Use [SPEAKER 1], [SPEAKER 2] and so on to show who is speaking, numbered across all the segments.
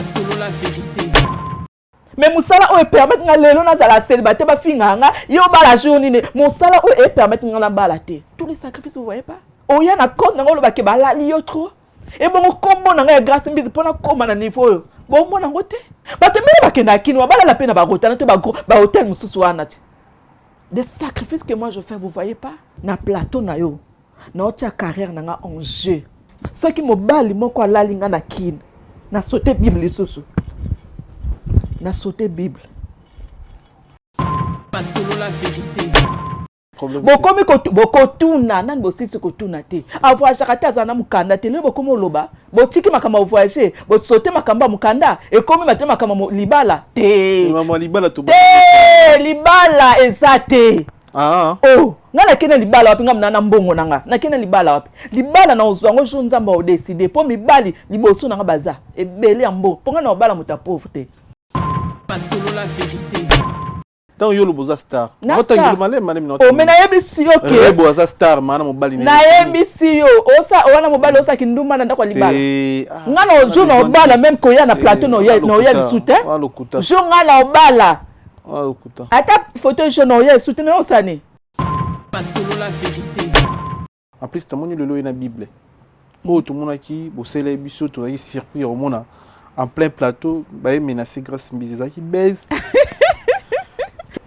[SPEAKER 1] Solo la vérité.
[SPEAKER 2] Mais musala o permettre nga lelo na zala célibataire ba finga nga yo ba la journée musala o permettre nga na balate. Tous les sacrifices vous voyez pas? Oya na compte nga lo ba ke ba la li yo trop. Et bon kombo na nga grâce mbizi pona koma na niveau yo. Bon mo na ngote. Ba te mele ba ke na kinwa ba la pena ba rotana te ba hotel mususu wana ti. Des sacrifices que moi je fais vous voyez pas? Na plateau na yo. Na otia carrière na nga en jeu. Ce qui mo bali moko ala linga na kin. Na sauté Bible lisusu. Na sauté Bible.
[SPEAKER 1] Solo la vérité.
[SPEAKER 2] Bokomi bokotuna nani bosisi kotuna te. Avoyage kata zana mukanda te le bokomo loba. Bosiki makamba voyager, bosote makamba mukanda e komi matema makamba libala te.
[SPEAKER 3] Maman libala to.
[SPEAKER 2] Te libala ezate.
[SPEAKER 3] Ah.
[SPEAKER 2] Oh, ngana kene libala wapi ngamna na mbongo nanga. Na kene libala wapi? Libala na ozwango jo nzamba o décider po mibali liboso nanga baza. Ebele ambo. Ponga na obala muta pauvre te.
[SPEAKER 1] Solo la vérité.
[SPEAKER 3] Dans yo loboza star.
[SPEAKER 2] Nota
[SPEAKER 3] malem
[SPEAKER 2] oh mais na yebisi yo ke.
[SPEAKER 3] Rebo za star mana mobali
[SPEAKER 2] na yebisi yo osa wana mobali osa kinduma na ndako libala. Ngana ojo na obala même ko ya na plateau no ya le soutien. Jo ngana obala. Ata photo jo no ya soutien no sani.
[SPEAKER 1] Solo la vérité.
[SPEAKER 3] En plus tamoni lelo na Bible. Oh tout monde qui bo sele biso to yi circuit au mona en plein plateau ba menacé grâce mbiza qui baise.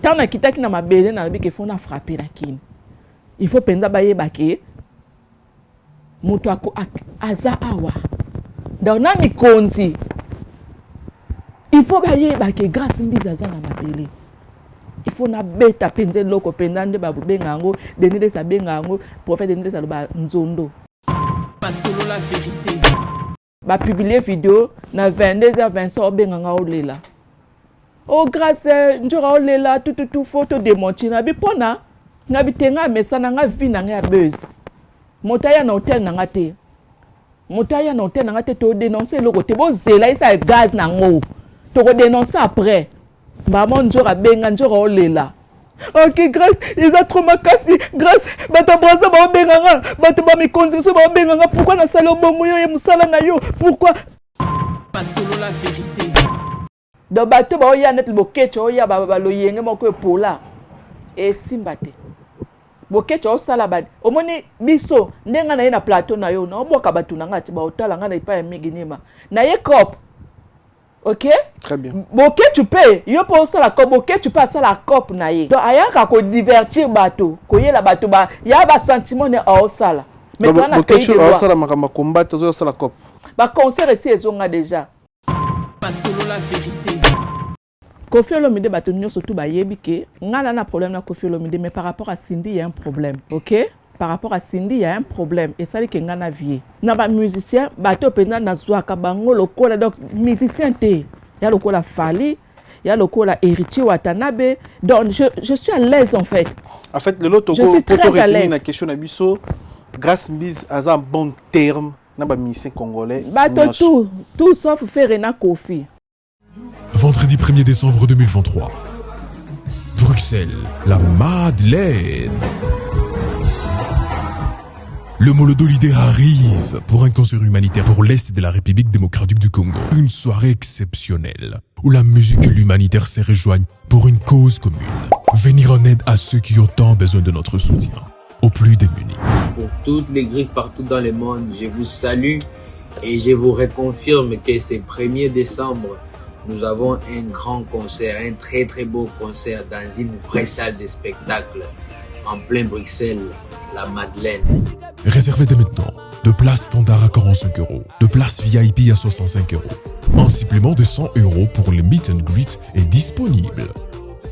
[SPEAKER 2] Tant na kitaki na mabele na bike fona frapper la kin. Il faut penza baye bake. Mutu ako aza awa. Dans na mikonzi. Il faut baye bake grâce mbiza za na mabele. Il faut na beta penze loko pendande babu bengango, denide sa bengango, prophète denide sa loba nzondo.
[SPEAKER 1] Solo la vérité.
[SPEAKER 2] Ba publier vidéo na 22h20 obenganga olela. Oh grâce njora olela tout photo démonter na bipona na bitenga mesana nga vi na nga buzz. Motaya na hotel na nga te. Motaya na hotel na nga te to dénoncer le côté bo zela isa gaz na ngo. To ko dénoncer après. Maman njora benga njora olela. Ok grâce ils a trop makasi grâce bata brasa ba benganga bata ba mikonzi so ba benganga pourquoi na sala bongo yo musala na yo pourquoi
[SPEAKER 1] Solo la vérité.
[SPEAKER 2] Do bato ba oya net bokecho oya ba loyenge moko epola e simbate bokecho osala ba omoni biso ndenga na ye na plateau na yo na oboka bato na ngati ba otala nga na ipa ya miginima na ye cop. OK?
[SPEAKER 3] Très bien.
[SPEAKER 2] Bokecho pe yo po osala cop bokecho pa sala cop na ye. Donc ayaka ko divertir bato ko yela bato ba ya ba sentiment ne osala.
[SPEAKER 3] Mais bokecho osala makamba combat zo osala cop.
[SPEAKER 2] Ba concert ici ezonga déjà.
[SPEAKER 1] Solo la vérité.
[SPEAKER 2] Kofi Olomide bato nyonso tout ba yebike ngala na problème na Kofi Olomide mais par rapport à Cindy il y a un problème. OK? Par rapport à Cindy il y a un problème et ça dit que ngana vie. Na ba musicien bato pena na zwaka bango lokola donc musicien te. Ya lokola Fali, ya lokola Héritier Watanabe. Donc je suis à l'aise en fait.
[SPEAKER 3] En fait le lot pour te retenir na question na biso grâce mbiz à un bon terme.
[SPEAKER 2] Tout sauf Ferena Kofi.
[SPEAKER 4] Vendredi 1er décembre 2023. Bruxelles, la Madeleine. Le Molodolidé arrive pour un concert humanitaire pour l'Est de la République démocratique du Congo. Une soirée exceptionnelle où la musique et l'humanitaire se rejoignent pour une cause commune. Venir en aide à ceux qui ont tant besoin de notre soutien. Aux plus démunis.
[SPEAKER 5] Pour toutes les griffes partout dans le monde, je vous salue et je vous reconfirme que ce 1er décembre, nous avons un grand concert, un très beau concert dans une vraie salle de spectacle en plein Bruxelles, la Madeleine.
[SPEAKER 4] Réservez dès maintenant de places standard à 45 €, de places VIP à 65 €. Un supplément de 100 € pour le meet and greet est disponible.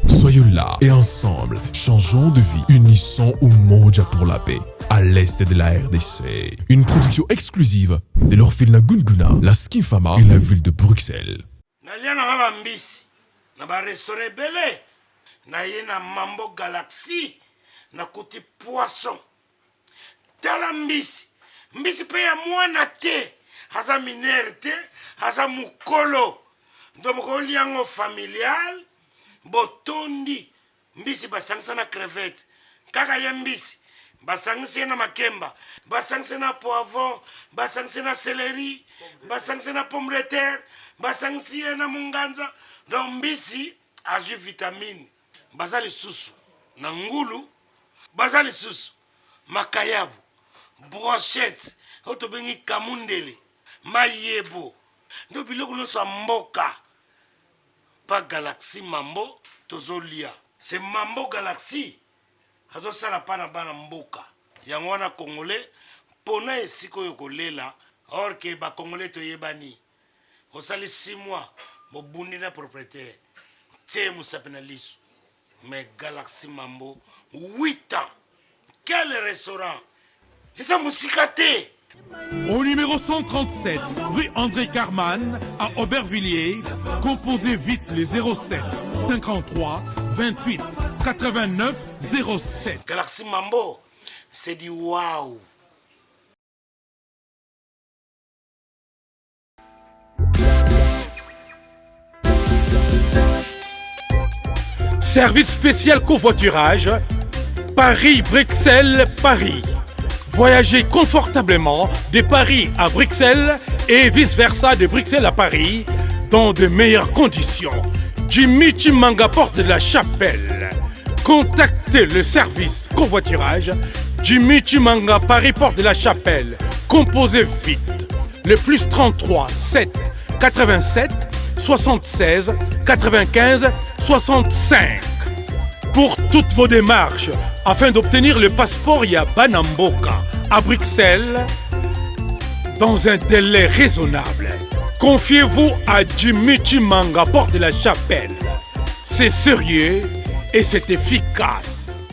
[SPEAKER 4] Soyons là et ensemble, changeons de vie, unissons Umoja pour la paix, à l'est de la RDC. Une production exclusive de l'orphelinat Gunguna, la Skifama et la ville de Bruxelles.
[SPEAKER 6] Na mbisi, na ba restaurant belé, na ye na Mambo Galaxy, na kuti poisson. Tala mbisi, mbisi pe ya mwana te, haza minere te, haza mukolo. Ndoboko liango familial. Botondi mbisi basangisa na crevette kaka ye mbisi basangisi na makemba, basangisi na poivron, basangisi na céleri, basangisi na pomme de terre, basangisi na munganza. Donc mbisi azwi vitamine. Bazali susu na ngulu, bazali susu makayabu, brochette, oto bengi kamundele, mayebo. Ndo biloko nyonso mboka. Pas Galaxy Mambo tozolia. C'est Mambo Galaxy. Azo sala pana bana mboka. Yango wana congolais pona esiko yokolela or que ba congolais to yebani. Osali 6 mois bo bundi na propriétaire. Tie musapena lisu. Mais Galaxy Mambo 8 ans. Quel restaurant? Et ça musicate.
[SPEAKER 7] Au numéro 137, rue André Carman, à Aubervilliers, composez vite les 07 53 28 89 07.
[SPEAKER 6] Galaxy Mambo, c'est du waouh.
[SPEAKER 7] Service spécial covoiturage, Paris-Bruxelles-Paris. Voyagez confortablement de Paris à Bruxelles et vice-versa de Bruxelles à Paris dans de meilleures conditions. Jimmy Chimanga, porte de la Chapelle. Contactez le service covoiturage Jimmy Chimanga, Paris, porte de la Chapelle. Composez vite. Le plus 33 7 87 76 95 65. Pour toutes vos démarches, afin d'obtenir le passeport Yabanamboka à Bruxelles, dans un délai raisonnable, confiez-vous à Jimmy Chimanga, porte de la Chapelle. C'est sérieux et c'est efficace.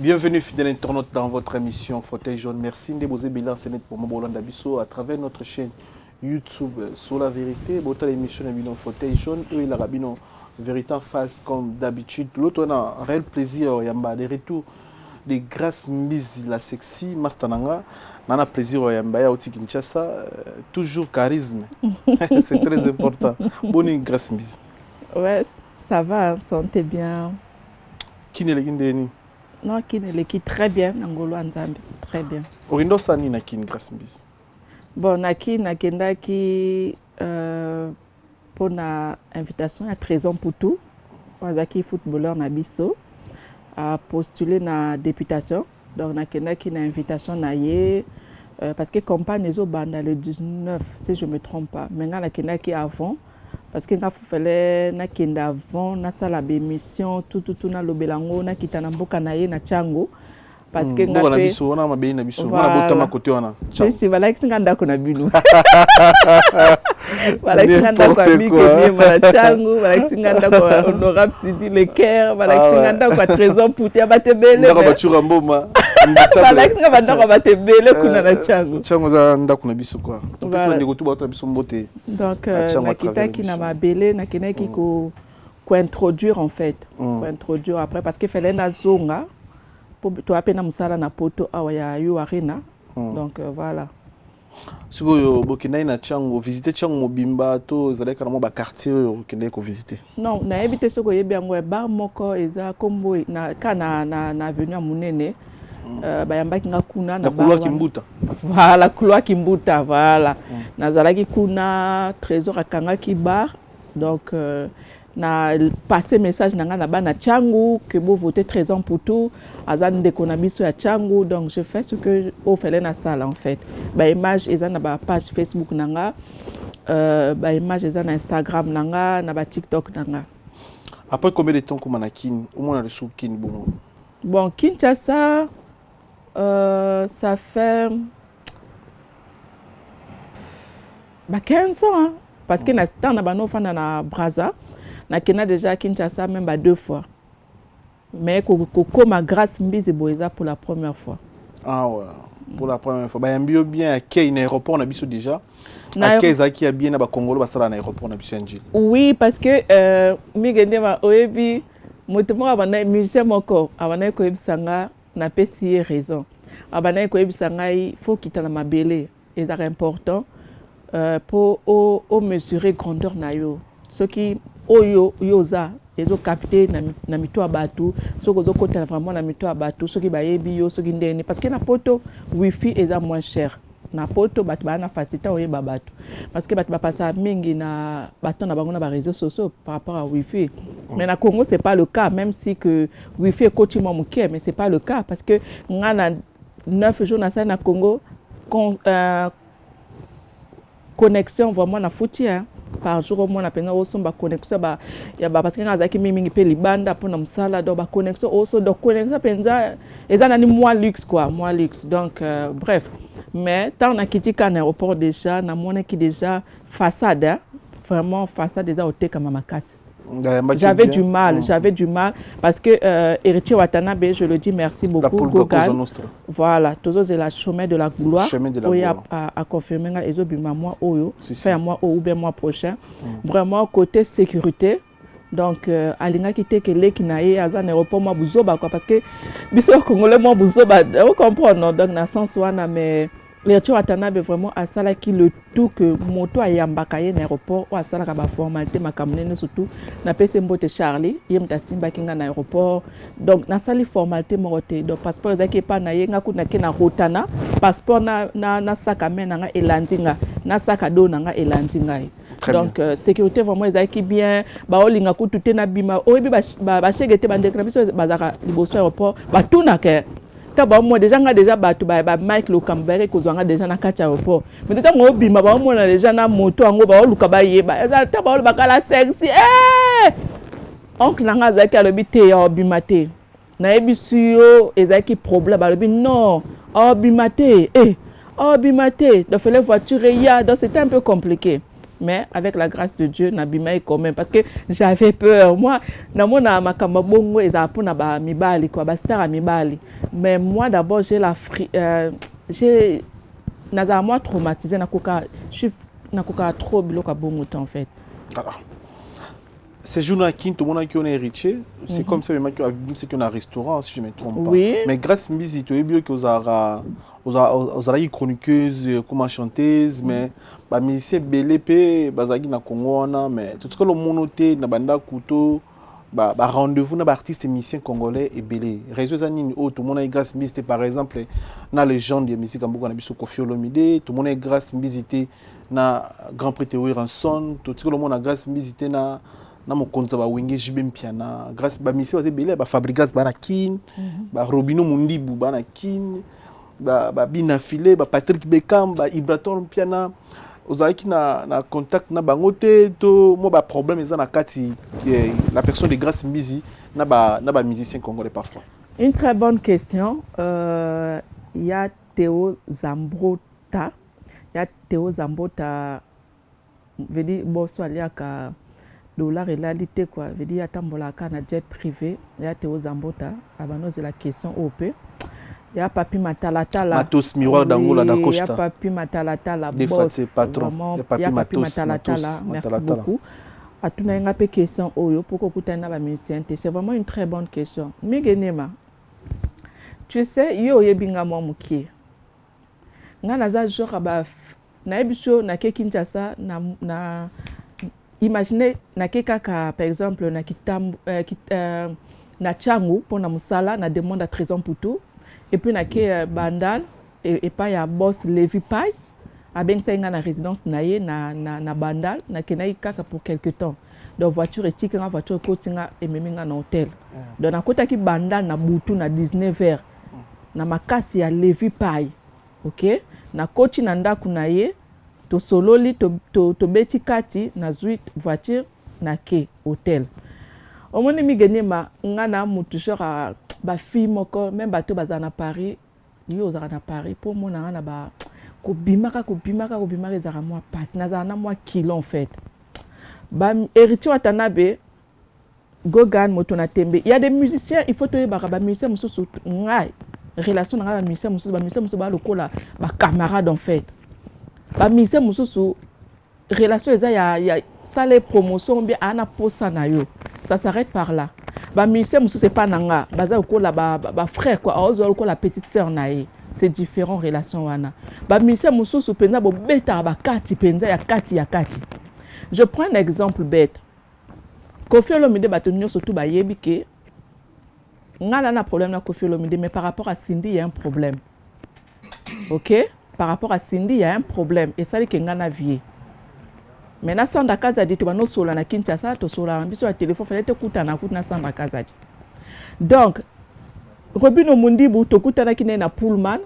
[SPEAKER 3] Bienvenue fidèle internaute dans votre émission Fauteuil jaune. Merci de vous bilan pour Mobolanda Bisso à travers notre chaîne YouTube sur la vérité. Votre émission est bilan Fauteuil jaune et la rabino vérité en face comme d'habitude. L'autre on a un réel plaisir yamba des retours de grâce mise la sexy Mastananga. On a plaisir yamba ya oti Kinshasa toujours charisme. C'est très important. Bonne grâce mise.
[SPEAKER 2] Ouais, ça va, santé bien.
[SPEAKER 3] Qui n'est le guindéni?
[SPEAKER 2] Non, qui n'est le qui très bien, Angolo Nzambe, très bien.
[SPEAKER 3] Orindo sani na kin grâce mise.
[SPEAKER 2] Bon, naki nakenda ki pour na invitation à Trésor Poutou, wazaki footballeur na biso a postulé na députation. Donc nakenda ki na invitation na ye parce que campagne les banda le 19 si je me trompe pas. Maintenant nakenda ki avant parce que il fallait nakenda avant na sala émission tout na lobelango na kitana mboka na ye na Tchango. Parce que
[SPEAKER 3] on a biso on a mabé na biso on a botama côté wana
[SPEAKER 2] si voilà que nganda ko na bino voilà que nganda ko ami ke ma Tchango voilà que nganda ko honorable Sidi Le Caire voilà que nganda ko Trésor Poutou ya batebele
[SPEAKER 3] ndako batura mboma
[SPEAKER 2] voilà que nganda ko batebele kuna na Tchango
[SPEAKER 3] Tchango za ndako na biso quoi topesa ndeko tu bato biso mbote
[SPEAKER 2] donc na kitaki na mabele na kinaki ko introduire en fait ko introduire après parce que fallait na zonga tu as peine musala na poto awaya yo arena donc voilà
[SPEAKER 3] siko bokina na Tchango visiter Tchango mobimba to zaleka na mo ba quartier okende ko visiter
[SPEAKER 2] non na ebité soko yebi yango bar moko eza kombo na kana na avenue Munene bayambaki nga kuna na
[SPEAKER 3] couloir Kimbuta
[SPEAKER 2] voilà couloir Kimbuta voilà nazalaki kuna Trésor akangaki bar donc na passer message nanga na bana Tchango que vous votez Trésor Poutou azan de konabiso ya Tchango donc je fais ce que au fait na salle en fait ba image eza na ba page Facebook nanga ba image eza na Instagram nanga na ba TikTok nanga.
[SPEAKER 3] Après combien de temps comme na kin au moins le sou kin
[SPEAKER 2] bon Kinshasa ça fait 15 ans hein? Parce que na temps na bano fana na Brazza na kena déjà Kinshasa même 2 fois. Mais comme grâce mbisi boeza pour la première fois.
[SPEAKER 3] Ah ouais, pour la première fois. Bah yambio bien à un aéroport na biso déjà. À Keza qui a bien na ba Congolo ba sala na aéroport na biso njili.
[SPEAKER 2] Oui, parce que mi gende ma oyebi motomo abana musicien moko abana ko ebisanga na pesi raison. Abana ko ebisanga il faut quitter na mabele. Et c'est important pour mesurer grandeur na yo. Ce qui oyo yoza ezo capter na mito ya bato soki ozokota vraiment na mito ya bato soki bayebi yo soki ndeni parce que na poto wifi eza moins cher na poto bato bana facilité oyeba bato parce que bato bapasa mingi na bato na bango na ba réseaux sociaux par rapport à wifi mais na Congo c'est pas le cas même si que wifi ekoti mwa moke mais c'est pas le cas parce que ngana 9 jours na ça na Congo connexion vraiment na fouti hein par jour au moins na pena oso ba connexion ba ya ba parce que ngazaki mingi pe libanda pona musala do ba connexion oso do connexion penza ezana ni moins luxe quoi moins luxe donc bref mais tant na kitika na aéroport déjà na mona qui déjà façade hein? Vraiment façade déjà au comme makasi. J'avais du mal parce que Héritier Watanabe, je le dis merci beaucoup. Gogan, voilà, toujours c'est la chemin de la gloire. Oui, à confirmer les autres mois fin mois ou bien mois prochain. Vraiment côté sécurité. Donc alinga kité que les qui naé à un aéroport moi buzoba quoi parce que biso congolais moi buzoba vous comprenez donc dans sens wana mais Héritier Watanabe vraiment à ça là qui le tout que moto a yambaka na aéroport ou à ça là ka ba formalité makamnene surtout na pese mbote Charlie yemta simba kinga na aéroport donc na sali formalité morote donc passeport ezaki pa na yenga kuna ke na rotana passeport na saka mena nga elandinga na saka do nga elandinga donc sécurité vraiment ezaki bien ba olinga kutu te na bima oyebi ba chegete ba ndekra biso bazaka liboso aéroport ba tuna ke taba moi déjà nga déjà bato ba Mike Lokambere kozwanga déjà na kati aéroport mais tata ngo bima ba moi na déjà na moto ngo ba luka ba yeba eza taba ba kala sexy oncle nga zaki alobi te ya bima te na ebisu yo ezaki problème ba lobi non bima te bima te donc fallait voiture ya donc c'était un peu compliqué. Mais avec la grâce de Dieu, Nabima quand même parce que j'avais peur. Moi, na mona makamba bongo ezapona ba mibali quoi, ba star mibali. Mais moi d'abord j'ai naza moi traumatisé na koka, je suis na koka trop biloka bongo en fait.
[SPEAKER 3] Ces jours-là, tout le monde qui est héritier, c'est comme ça, c'est qu'on a un restaurant, si je ne me trompe pas.
[SPEAKER 2] Oui.
[SPEAKER 3] Mais grâce à musique, tu as vu que vous avez chroniqueuse, comme chanteuse, mais bah musicien belépé, bazagi na Congo mais tout ce que le monoté na banda couteau, bah rendez-vous na artiste musicien congolais et belé. Réseaux anines tout le monde a grâce musique par exemple na légende de musique en Bourgogne na biso Koffi Olomide, tout le monde a grâce musique na Grand Prix Théorie Ranson, tout ce que le monde a grâce musique na mo konza ba wenge jibe mpiana grâce ba misi wa belé ba fabrigas bana kin ba Robino Mundibu bana kin ba bina filé ba Patrick Bekam ba Ibraton mpiana ozaki na contact na bangote to mo ba problème eza na kati la personne de grâce Mbizi na ba musicien congolais parfois.
[SPEAKER 2] Une très bonne question. Il y a Théo Zambota. Veut dire bonsoir liaka dollar et réalité quoi veut dire atambola kana jet privé il y a Théo Zambota abano c'est la question OP il y a Papi Matalatala
[SPEAKER 3] Matos Miroir d'Angola d'Acosta
[SPEAKER 2] il y a Papi Matalatala
[SPEAKER 3] des fois c'est patron
[SPEAKER 2] il y a Papi Matalatala merci beaucoup atuna nga pe question oyo poko kutana ba musicien c'est vraiment une très bonne question Migenema tu sais yo yebinga mo mukie nga naza jour ba na ebiso na ke Kinshasa na imaginez na kaka par exemple na kitambo na changu pour na musala na demande à 13 ans pour tout et puis na ke bandal et pas ya boss Levi Pai a ben ça na résidence naie na bandal na kenai kaka pour quelque temps donc voiture éthique na voiture kotinga et meminga na hôtel donc na kota ki bandal na butu na 19h na makasi ya Levi Pai OK na koti na ndaku na ye to sololi to beti kati na zuit voiture na ke hôtel omoni Migenema ngana mutu genre ba fille moko même bato bazana Paris yo ozara na Paris pour mona ngana ba ko bimaka ezara moi passe nazana moi kilo en fait ba Héritier Watanabe Gogan moto na tembe il y a des musiciens il faut te ba musiciens mususu ngai relation na ba musiciens mususu ba lokola ba camarade en fait ba musicien mususu relation eza ya ça les promotions bien ana posa na yo ça s'arrête par là ba musicien mususu c'est pas nanga baza lokola ba frère quoi ozo lokola petite sœur na ye c'est différent relation wana ba musicien mususu penza bo beta ba kati penza ya kati je prends un exemple bête Koffi Olomide bato nyonso tout ba yebi ke ngana na problème na Koffi Olomide, mais par rapport à Cindy il y a un problème. OK? Par rapport à Cindy il y a un problème et ça dit que ngana vie. Maintenant Sandra Kazadi to bano sola na Kinshasa to sola biso ya téléphone fallait te kuta na Sandra Kazadi. Donc Robino Mundibu to kuta na kine na Pullman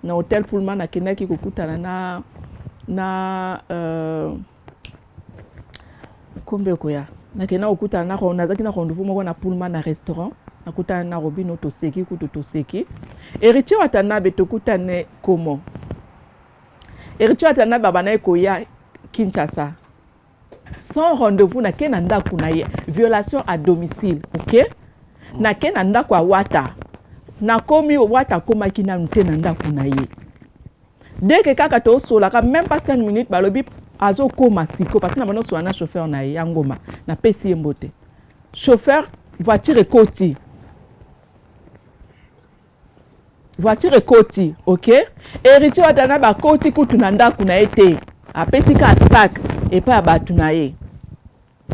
[SPEAKER 2] na hôtel Pullman na kine ki kuta na kombe koya na kena okuta na ko nazaki na rendez-vous moko na Pullman na restaurant na kuta na Robino to seki kuto to seki Héritier Watanabe to kuta ne comment Héritier Watanabe babana koya Kinshasa sans rendez-vous na kena ndaku na ye violation à domicile, OK? Na kena ndaku a wata na komi wata koma kina nte na ndaku na ye dès que kaka to sola ka même pas 5 minutes balobi azo koma siko parce que na bano sola na chauffeur na ye ngoma na pesi mbote chauffeur voiture ekoti OK? Héritier Watanabe ba koti kutu na ndaku na ete apesi ka sac et pas abatu na ye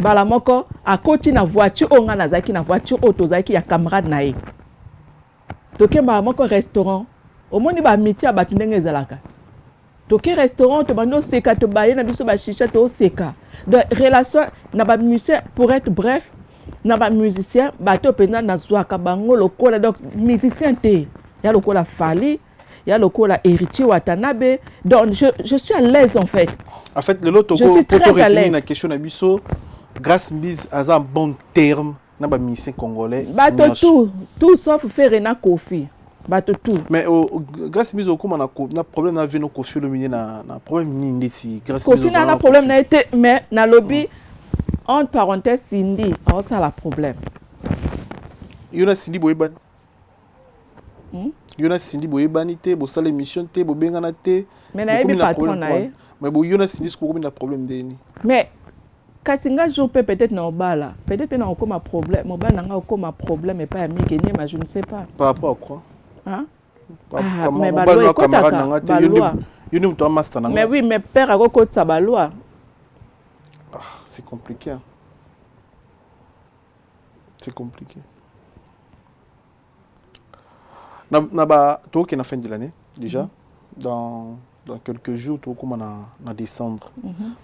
[SPEAKER 2] bala moko akoti na voiture onga nazaki na voiture otozaki ya camarade na ye toke bala moko restaurant omoni ba miti abatu ndenge ezalaka toke restaurant to bando seka to baye na biso ba shisha to seka de relation na ba musicien pour être bref na ba musicien bato pena na zwaka bango lokola donc musicien te ya lokola Fally il y a le coup là Héritier Watanabe, donc je suis à l'aise en fait.
[SPEAKER 3] En fait le lot
[SPEAKER 2] je suis très à l'aise.
[SPEAKER 3] La question na biso grâce mise à un bon terme na ba musicien congolais.
[SPEAKER 2] Bato tout sauf Ferena Koffi. Bato tout.
[SPEAKER 3] Mais grâce mise au comment na problème na vino Koffi Olomide na problème ni ndesi grâce
[SPEAKER 2] mise Koffi na problème na été mais na lobby entre parenthèses Cindy, ça la problème.
[SPEAKER 3] Yona Cindy boyban. Yona Cindy boyebani te bo sala émission te bo bengana te
[SPEAKER 2] mais na yebi patron na ye
[SPEAKER 3] mais bo Yona Cindy ko na problème deni
[SPEAKER 2] mais kasinga jour peut-être na obala peut-être na okoma problème obala nga okoma problème et pas ami gagner mais je ne sais pas
[SPEAKER 3] par rapport à quoi
[SPEAKER 2] hein
[SPEAKER 3] mais baloi camarade na te yoni mto master na
[SPEAKER 2] mais oui mais père a kokotsa baloi
[SPEAKER 3] c'est compliqué c'est compliqué. Toi qui est la fin de l'année déjà, dans quelques jours, tu comme en décembre.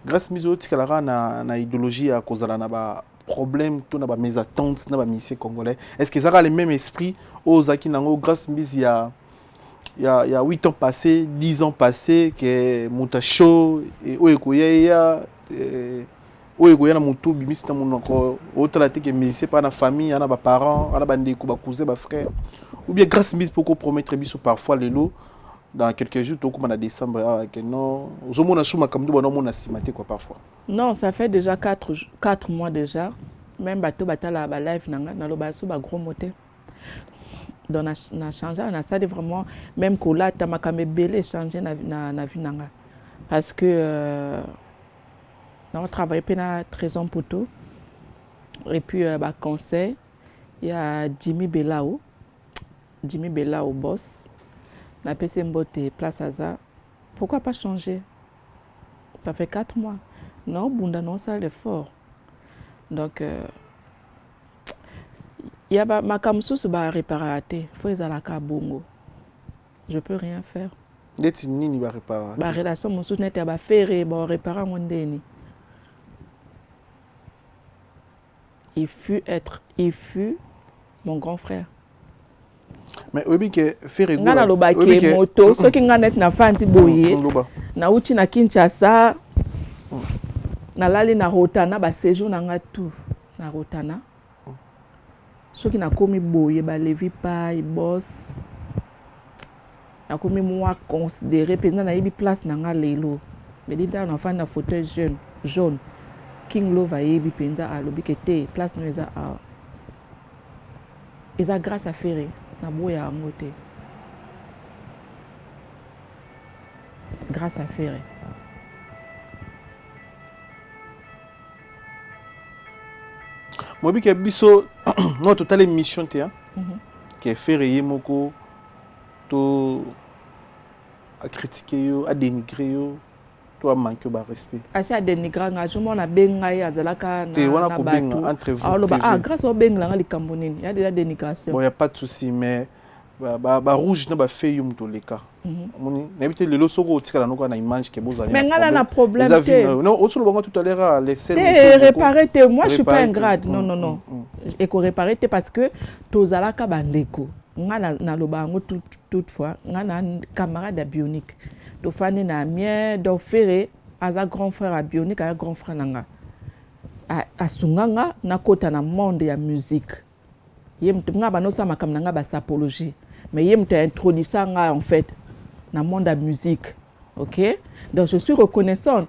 [SPEAKER 3] Grâce mise au ticalara na idéologie à cause de la problème, tout na mes attentes, na musiciens congolais. Est-ce que ça a le même esprit aux Akinango grâce mise il y a 8 ans passés, 10 ans passés que Moutacho et Oekoya na mutu bimisi na munoko autre que musicien pas na famille, na ba parents, na ba ndeko ba cousin, ba frère. Ou bien grâce mise pour promettre biso parfois les lots dans quelques jours tout comme en décembre que non zo mona chuma comme do bon mona simaté quoi parfois.
[SPEAKER 2] Non, ça fait déjà 4 mois déjà même bato batala ba live nanga na lo ba so ba gros moté. Donc na changer on a ça de vraiment même ko là ta makame belé changer na vie nanga parce que on travaille pena Trésor Poto et puis bah conseil il y a Jimmy Belao boss na PC Mbote place Aza. Pourquoi pas changer? Ça fait 4 mois. Non, Bunda non ça l'effort. Donc il y a ma kamsous ba réparer faut ezalaka bongo. Je peux rien faire.
[SPEAKER 3] Deti nini ba réparer?
[SPEAKER 2] Ba relation monsous net ba faire ba réparer mondeni. Il fut mon grand frère.
[SPEAKER 3] Mais obi ke faire ego.
[SPEAKER 2] Ngana loba ke moto soki ngana net na fanti boye. Na uti na Kinshasa. Na lali na Rotana ba séjour na nga tout na Rotana. Soki na komi boye ba levi pa i boss. Na komi moi considéré pendant na yebi place na nga lelo. Mais dinda na fa na fauteuil jaune. King Love a yebi penza a lobi ke te place no eza a. Eza grâce à Ferré na boya ngote. Grâce à Ferré.
[SPEAKER 3] Moi bi ke biso no total émission te que Ferré moko to a critiquer yo, a dénigrer yo. toi manque ba respect
[SPEAKER 2] asi adenigra nga jomona bengai azalaka
[SPEAKER 3] te wana ko benga entre vous
[SPEAKER 2] grâce au benga nga likambo nini il y a déjà dénigration
[SPEAKER 3] bon il y a pas de souci mais ba rouge na ba fait yum to leka moni n'habite le soko otikala noko na image ke bozali
[SPEAKER 2] mais nga na problème te
[SPEAKER 3] non au solo bango tout à l'heure les scènes
[SPEAKER 2] réparer te moi je suis pas un grade non et ko réparer te parce que tozalaka bandeko nga na lobango toutefois nga na camarade à bionique to fani na mien do ferré aza grand frère à bionique a grand frère nanga a sunganga na kota na monde ya musique yem nga banosa makam nanga ba sapologie mais yem te introduit ça nga en fait na monde de musique. OK, donc je suis reconnaissante.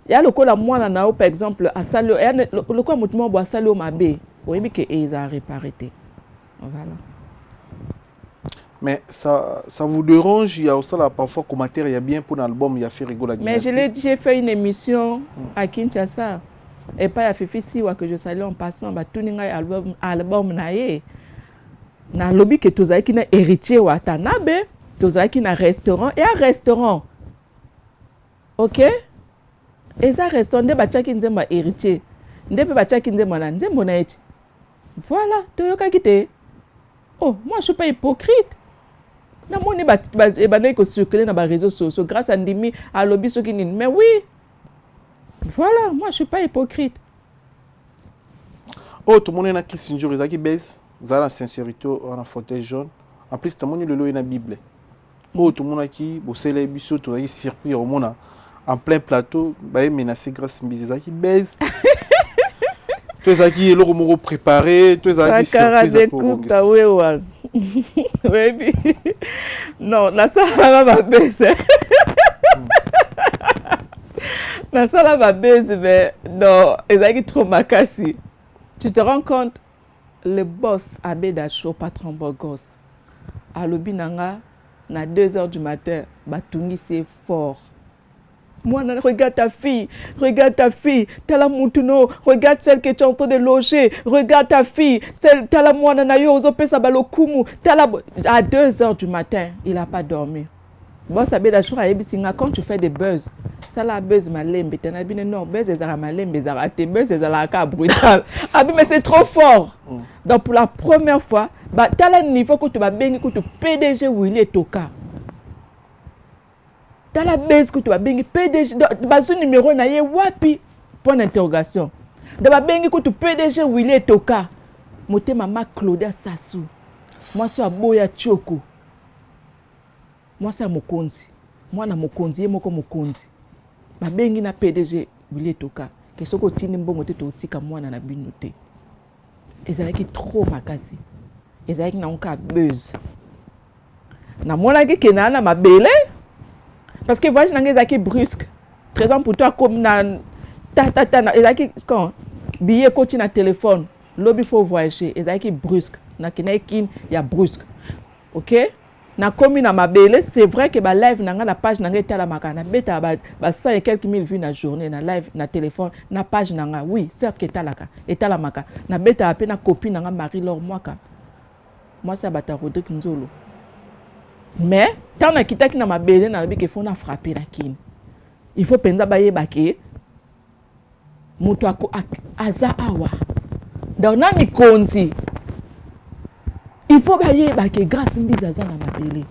[SPEAKER 2] Il y a le cas la moi na par exemple à salo le cas mutumo bo salo mabe oui que ils a réparé. Voilà.
[SPEAKER 3] Mais ça vous dérange, il y a aussi là parfois commentaire il y a bien pour l'album il y a fait rigoler.
[SPEAKER 2] Mais j'ai fait une émission à Kinshasa et pas à Fifi Siwa que je salue en passant ba tuninga album naé na lobby que tozaki na héritier Watanabe tozaki na restaurant et un restaurant. OK, et ça restaurant de bachaki nzemba héritier ndepe bachaki nzemba na nzembo na eti voilà toyoka kité. Oh moi je suis pas hypocrite. Na moni ba ko circuler na ba réseaux sociaux grâce à Ndimi à lobby so kinini mais oui. Voilà, moi je suis pas hypocrite.
[SPEAKER 3] Oh tout le monde na Christine Jorizaki baisse za la sincérité on a fauteuil jaune. En plus tout le monde le loyer na Bible. Oh tout le monde qui bossele biso to yi surpris au monde en plein plateau ba menacé grâce Mbizaki baisse. Tous qui le mot préparé, tous qui surprise pour
[SPEAKER 2] baby. Non, la salle va baisser. La salle va baisser, mais non, ils trop macassi. Tu te rends compte, le boss Abeda Show, patron Bogos, à l'Obinanga, à 2h du matin, Batungi c'est fort. Moi, regarde ta fille, t'as la moutuno, regarde celle que tu es en train de loger, regarde ta fille, t'as la moine nayo, ozope sa balokumu, à 2h du matin, il n'a pas dormi. Bon, ça veut dire quand tu fais des buzz, ça la buzz malembe, t'en as bien non, buzz ezara malembe, ezara te buzz ezara ka brutal. Ah mais c'est trop fort. Donc pour la première fois, bah t'as le niveau que tu vas bien que tu PDG Willy Toka. T'as la base que tu vas bien PDG, bah ce numéro na ye wapi point d'interrogation. De va bien que tu PDG Willy Toka. Moté maman Claudia Sassou. Moi suis à Boya Choko. Moi c'est Mokonzi. Moi na Mokonzi, ye moko Mokonzi. Ba bengi na PDG Willy Toka. Que soko tini mbongo te to tika mwana na binote. Ezalaki trop makasi. Ezalaki na onka buzz. Na mona ki kenana mabele. Parce que voyage nanga ezalaki brusque. Par exemple pour toi comme na ta ezalaki quand billet koti na téléphone, lobby faut voyager, ezalaki brusque. Na kinaikin ya brusque. OK? Na komi na mabele, c'est vrai que ba live nanga na page nanga etala makana beta ba 100 et quelques mille vues na journée na live na téléphone na page nanga. Oui, certes que etala maka. Na beta pe na copine nanga Marie-Laure Mwaka. Moi ça bata Rodrigue Nzolo. Mais tant na kitaki na mabele na lobi ke fona frapper la kin. Il faut penza baye bake. Mutu ako aza awa. Donc na mikonzi. Il faut baye bake grâce mbizaza na mabele.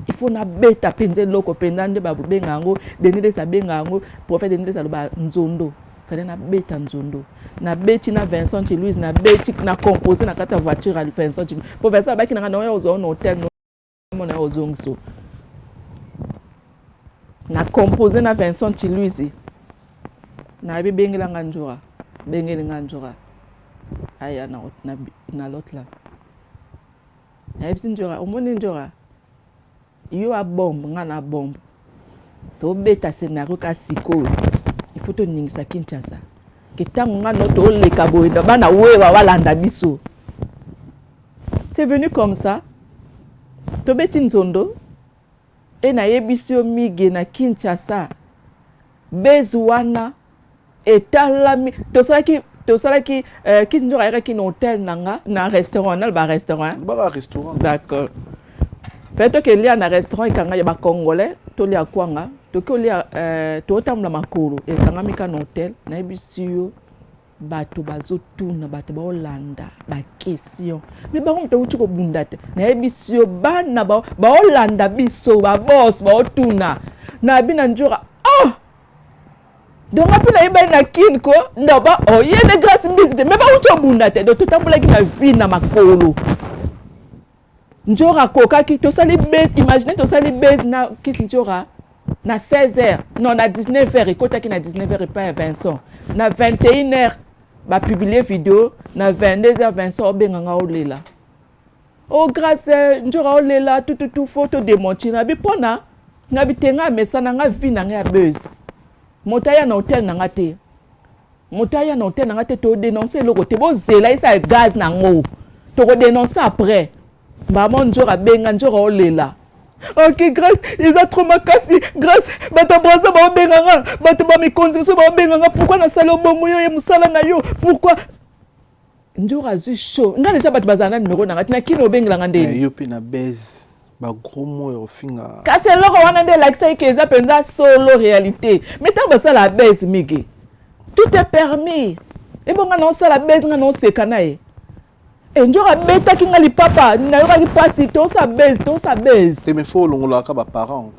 [SPEAKER 2] Il faut na beta penze loko pendande babu bengango, denide sa bengango, prophète denide sa loba nzondo. Fallait na beta nzondo. Na beti na Vincent Louise na beti na composer na kata voiture à Vincent. Pour faire ça baki na na ozo hôtel na ozongso. Na composer na Vincent Louise. Na bi bengela nganjora. Bengeli nganjora. Aya na l'autre là. Na bi njora, omoni njora. Yo a bombe, ngana bombe. To beta scénario ka siko. Il faut to ningisa Kinshasa. Que tango ngana to le kabo da bana wewa walanda biso. C'est venu comme ça. To beti nzondo. Et na yebisio mige na Kinshasa. Bezwana etalami to salaki kisi njora era ki na hôtel nanga na restaurant na ba restaurant.
[SPEAKER 3] Ba restaurant.
[SPEAKER 2] D'accord. Fait que li na restaurant ikanga ya ba congolais to li akwanga tokolia totamula makolo ekangami ka na hotel na ebisio bato bazotuna bato baolanda bakestion me bango moto akuti kobunda te na ebisio bana baolanda biso babos baotuna na bina njora donc apena yeba na kin ko ndoba yene grâce mbisi te me bakuti kobunda te donc totambulaki na vie na makolo njora kokaki tosali base imagine tosali base na kisi njora na 16h non na 19h ekotaki na 19h epai ya Vincent na 21h bapublie video na 22h Vincent obenganga olela grâce njora olela tututu photo démonti na bipona na bitenga mesa na nga vi na nga ya base motaya na hotel na nga te motaya na hotel na nga te to dénoncer eloko te bozela isa gaz na ngo to ko dénoncer après maman njora benga njora olela ok grâce ils a trop makasi grâce bata brasa ba benganga bata ba mikonzi so ba benganga pourquoi na sala bongo yo musala na yo pourquoi njora zu chaud nga déjà bata bazana numéro na ngati na kino bengela ngandeni
[SPEAKER 3] yo pe na base ba gros mots finga
[SPEAKER 2] kasi loko wana nde like ça que eza penza solo réalité mais tant ba la base migi tout est permis et bon nga na sala base nga no seka na ye njora beta kinga li papa na yoka ki pasi to sa base
[SPEAKER 3] te me faut longola ka ba parents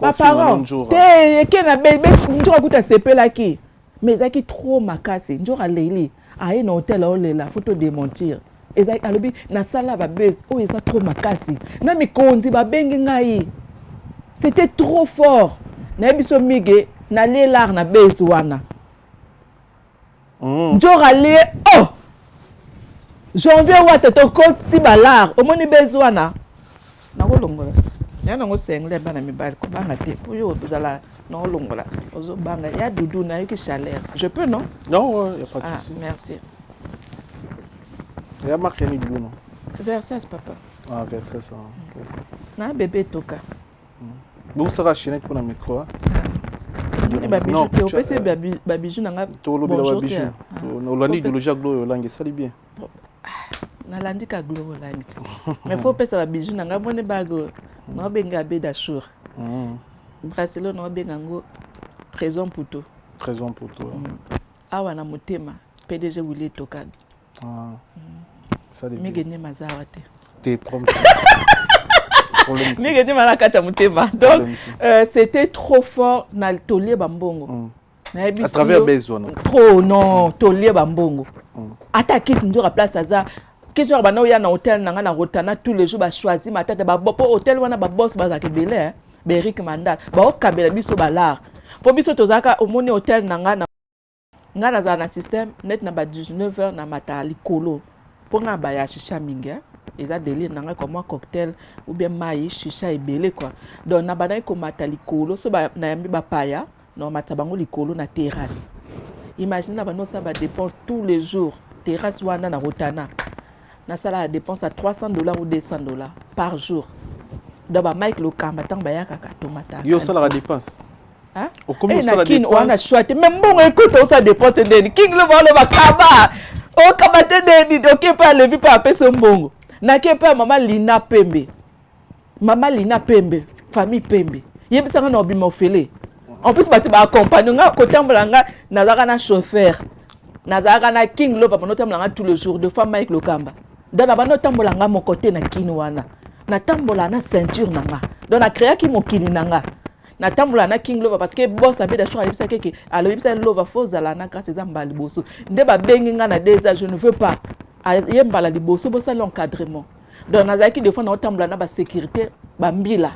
[SPEAKER 2] njora te ke na base njora kuta sepela ki mais zaki trop makasi njora leili aye na hotel olela photo démentir ezaki alobi na sala ba base eza trop makasi na mikonzi ba bengi ngai c'était trop fort na biso mige na lelar na base wana njora le janvier wata to koti balar omoni bezwana nakolongola yana ngo sengle bana mibali ko banga te pour yo bozala nakolongola ozo banga ya dudu na yoki chaleur je peux non
[SPEAKER 3] y a pas de souci
[SPEAKER 2] merci
[SPEAKER 3] ya marqué dudu non
[SPEAKER 2] Versace papa
[SPEAKER 3] Versace
[SPEAKER 2] na bébé toka
[SPEAKER 3] bon ça va chaîne pour la micro
[SPEAKER 2] non tu opese babiju nanga
[SPEAKER 3] tolo bila babiju olandi idéologie aglo langue ça bien
[SPEAKER 2] nalandi ka glow langi mais faut pesa ba bijou nanga mone bago no benga beda shour bracelet no benga ngo trésor puto awa na motema PDG Willy Tokad
[SPEAKER 3] ça dit
[SPEAKER 2] migene mazawa
[SPEAKER 3] te problème
[SPEAKER 2] migene malaka motema donc c'était trop fort na tolie bambongo
[SPEAKER 3] à travers besoin
[SPEAKER 2] trop non tolie bambongo attaquer ndura place aza question bana oya na hotel nanga na rotana tous les jours ba choisir matata ba bopo hotel wana ba boss ba za kebele be Eric Mandal ba okabela biso balar po biso tozaka omoni hotel nanga na za na système net na ba 19h na mata likolo po nga ba ya shisha mingi eza délire nanga comme cocktail ou bien mai shisha ebele quoi donc na bana ko mata likolo so ba na yambi ba paya no mata bango likolo na terrasse imagine na bano ça ba dépense tous les jours terrasse wana na rotana na sala la dépense à $300 ou $200 par jour. D'abord Mike le Kambatan bayaka tomata.
[SPEAKER 3] Yo ça la dépense.
[SPEAKER 2] Hein?
[SPEAKER 3] Au comment ça la dépense?
[SPEAKER 2] On a choisi même bon écoute on ça dépense de King le va le bakaba. O kabate de OK pas le vie pas pesa mbongo. Na ke pa maman Lina Pembe. Maman Lina Pembe, famille Pembe. Yebisa na obima ofele. En plus batu ba accompagner nga kotambolanga na zaka na chauffeur. Na zaka na King le papa notambolanga tous les jours de fois Mike le Kamba. Dans la bano tambolanga mon côté na kinwana na tambola na ceinture nanga donc na créa ki mokili nanga na tambola na King Lova parce que boss a beda choix bisa keke alors bisa Lova foza la na grâce za mbali boso nde ba bengi nga na déjà je ne veux pas yembala liboso bosa l'encadrement donc na zaki des fois na tambola na ba sécurité ba mbila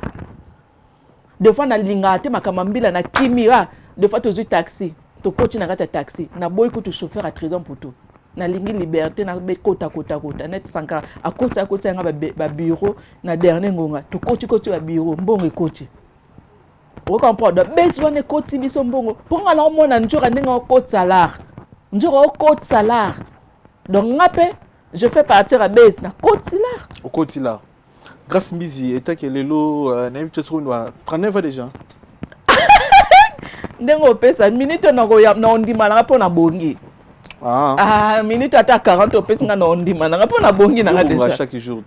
[SPEAKER 2] des fois na lingate makama mbila na kimira des fois tozu taxi to coach na kata taxi na boy ko to chauffeur à 13 ans pour tout na lingi liberté na be kota net sanka a kota nga ba bureau na dernier ngonga to koti ba bureau mbongo ekoti o comprendre base wana ekoti biso mbongo ponga na omona njora ndinga koti salaire njora koti salaire donc ngape je fais partir à base na koti salaire
[SPEAKER 3] au koti là grâce Mbizi eta que lelo na bitu so 39 ans déjà
[SPEAKER 2] ndengo pesa minute na ko ya na ondima na pona bongi minute ata 40 opesi nga na ondima nanga pona bongi nanga déjà
[SPEAKER 3] chaque jour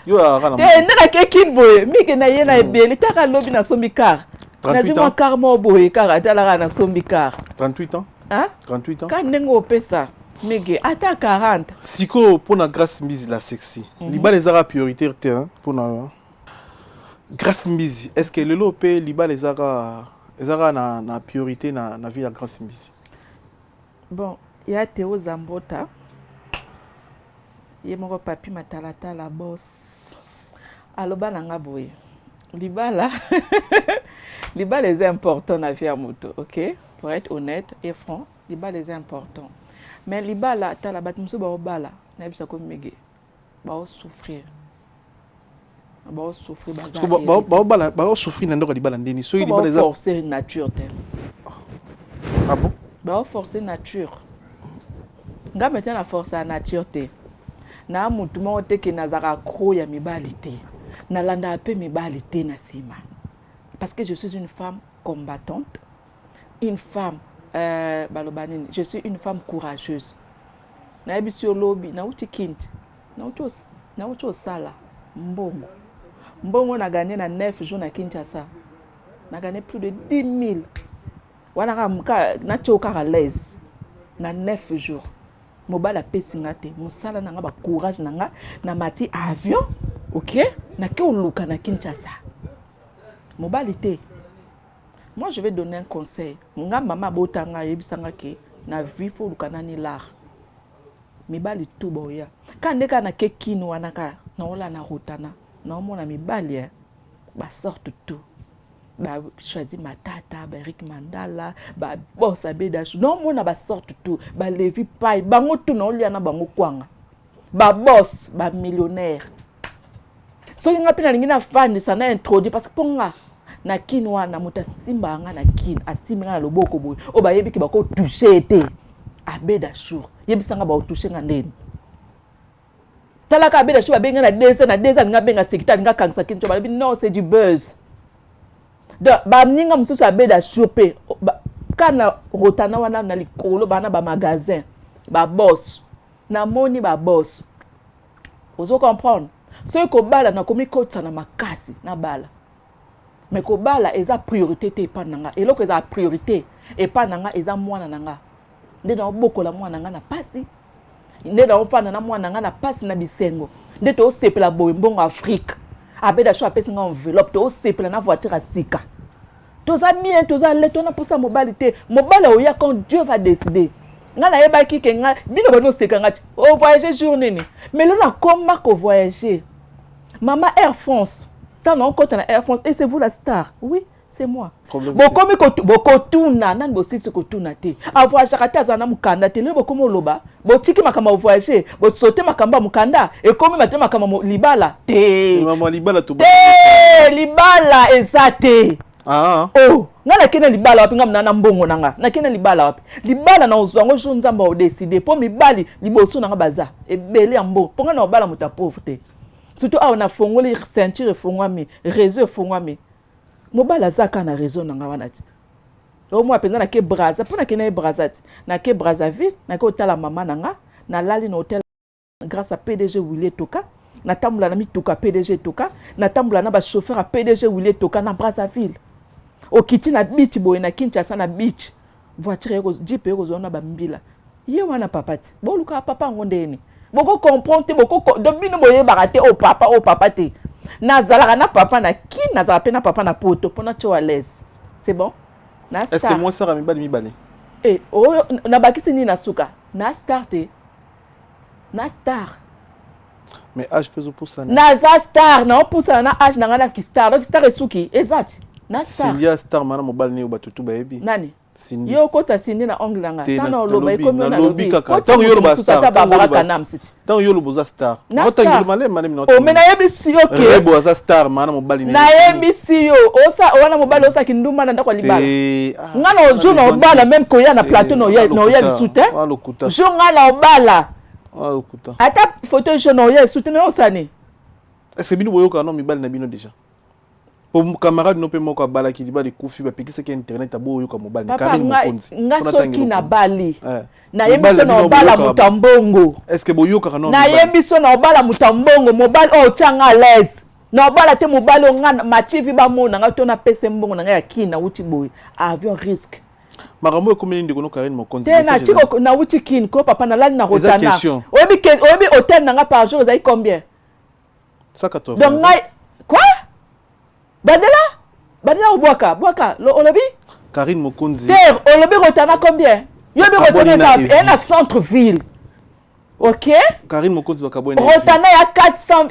[SPEAKER 2] yo ara na te ndaka kekin boye mike na ye na ebeli taka lobi na sombi car
[SPEAKER 3] 38 ans.
[SPEAKER 2] car mo boye car atala na sombi car.
[SPEAKER 3] 38 ans.
[SPEAKER 2] Hein?
[SPEAKER 3] 38 ans.
[SPEAKER 2] Quand nengo pesa. Mege ata 40.
[SPEAKER 3] Siko pour na Grace Mbizi la sexy. Liba les ara prioritaire te hein pour na Grace Mbizi. Est-ce que le lopé liba les ara na priorité na vie à Grace Mbizi?
[SPEAKER 2] Bon, il y a Théo Zambota. Il y a mon papi matalata la boss. Aloba nanga boye. Libala. Libala les importants na vie à moto, OK? Pour être honnête et franc, libala les importants. Mais libala ta la bat muso ba obala, na bisa ko mege. Ba o souffrir. Ba o souffrir bazali.
[SPEAKER 3] Ba o souffrir na ndoko libala ndeni. So
[SPEAKER 2] libala les forcer nature te.
[SPEAKER 3] Ah bon?
[SPEAKER 2] Ba o forcer nature. Nga mettre la force à nature te. Na mutu mo te ke nazaka kro ya mibali te. Na landa ape mibali te na sima. Parce que je suis une femme combattante. Une femme je suis une femme courageuse. Na ebi sur lobby na uti kinti. Na uti sala mbongo. Mbongo na gagné na 9 jours na Kinshasa. Na gagné plus de 10 000. Wana na choka à l'aise. Na 9 jours. Mobala pesinga te. Musala nanga ba courage nanga na mati avion. OK? Na ke oluka na Kinshasa. Mobali te. Moi, je vais donner un conseil. Nga mama botanga yebisanga ke na vie fo lukana ni l'art. Mibali tout boya. Quand ndeka na ke kino wanaka na ola na rotana, na omona mibali ba sorte tout. Ba choisi matata, ba Eric Mandala, ba boss abedash. Na omona ba sorte tout, ba Levi Pai, bango tout na olia na bango kwanga. Ba boss, ba millionnaire. So nga pina ngina fan ça na introduit parce que ponga na kinwa na muta simba nga na kin asimba na loboko boy o ba yebi ki ba ko toucher te abeda jour yebisanga ba o toucher nga ndeni talaka abeda jour ba benga na deza nga benga secteur nga kansa kincho ba non c'est du buzz de ba mninga mususu abeda jour pe kana rotana wana na likolo bana ba magasin ba boss na moni ba boss ozo comprendre ce ko bala na komi kotsa na makasi na bala. Mais ko bala eza priorité te pa nanga eloko eza priorité et pa nanga eza mwana nanga nde na bokola mwana nanga na pasi nde na ofana na mwana nanga na pasi na bisengo nde to sepela boye mbongo Afrique abeda cho apesi nga enveloppe to sepela na voiture à sika toza bien toza leto na posa mobilité mobala oya quand Dieu va décider nga na yeba ki ke nga bino bono seka nga o voyager journée ni mais là na comment ko voyager maman Air France. Tant qu'on est Air France, et c'est vous la star. Oui, c'est moi. Bokotuna, nan bosi se kotuna te. Avoir chakata zana mukanda te, le bokomo loba. Bosiki makama voyager, bosote makamba mukanda, et comme matema makama libala te.
[SPEAKER 3] Maman libala to.
[SPEAKER 2] Te libala ezate.
[SPEAKER 3] Ah.
[SPEAKER 2] Oh, ngana kena libala wapi ngam nana mbongo nanga. Na kena libala wapi. Libala na ozwango jo nzamba o décider po mibali liboso nanga baza. Ebele ambo. Ponga na obala muta pauvre te. Surtout on a fongoli ceinture fongwami, réseau fongwami. Mobala zaka na réseau nanga wana ti. O moi penza na ke braza, pona ke na brazati. Na ke Brazzaville, na ke hôtel mama nanga, na lali na hôtel grâce à PDG Willy Toka, na tambula na mituka PDG Toka, na tambula na ba chauffeur à PDG Willy Toka na Brazzaville. O kiti na beach boy na Kinshasa na beach. Voiture yako jeep yako zona ba mbila. Ye wana papati. Bo luka papa ngondeni. Boko comprendre boko dobino boye barate o papa te nazala na papa na ki nazala pe na papa na poto pona cho à l'aise c'est bon na star.
[SPEAKER 3] Est-ce que moi ça mibali
[SPEAKER 2] eh o na bakisi ni na suka na star te na star
[SPEAKER 3] mais âge peso pour ça
[SPEAKER 2] na za star na pour ça na âge na ngana ki star donc star esuki exact na star
[SPEAKER 3] Sylvia star mana mobile ni obatutu baebi
[SPEAKER 2] nani
[SPEAKER 3] Cindy.
[SPEAKER 2] Yo kota Cindy na ongle nga tana loba ikomi na
[SPEAKER 3] lobby kaka tant yo loba star tant yo loba star ota ngulu male mane minota
[SPEAKER 2] o mena yebi siyo ke
[SPEAKER 3] rebo za star mana mobali ni
[SPEAKER 2] na yebi siyo osa wana mobali osa kinduma na ndako libala ngana ojo na obala même ko ya na plateau no ya disute jo ngana obala ata photo jo no ya disute no osani
[SPEAKER 3] est-ce que bino boyoka no mibali na bino déjà pour camarade no pe moko bala ki diba de kufi ba pekisa ke internet abo yoka mobali
[SPEAKER 2] kami mokonzi nga soki na bali na yebiso na obala mutambongo
[SPEAKER 3] est-ce que boyoka no
[SPEAKER 2] na yebiso na obala mutambongo mobali o changa les Non, bala te mobalo ngana mativi ba mona nga tona pese mbongo na nga ya kina wuti boy. Avion risque.
[SPEAKER 3] Makambo ekomeli ndeko no Karine Mokonzi.
[SPEAKER 2] Te na tiko na wuti kin ko papa na lali na rotana. Obi hôtel na nga par jour ezai combien?
[SPEAKER 3] 180.
[SPEAKER 2] Donc ngai quoi? Badela boaka lo olobi?
[SPEAKER 3] Karine Mokonzi.
[SPEAKER 2] Terre olobi rotana combien? Yobi rotana ça na centre ville. OK?
[SPEAKER 3] Karine Mokonzi bakabone.
[SPEAKER 2] Rotana ya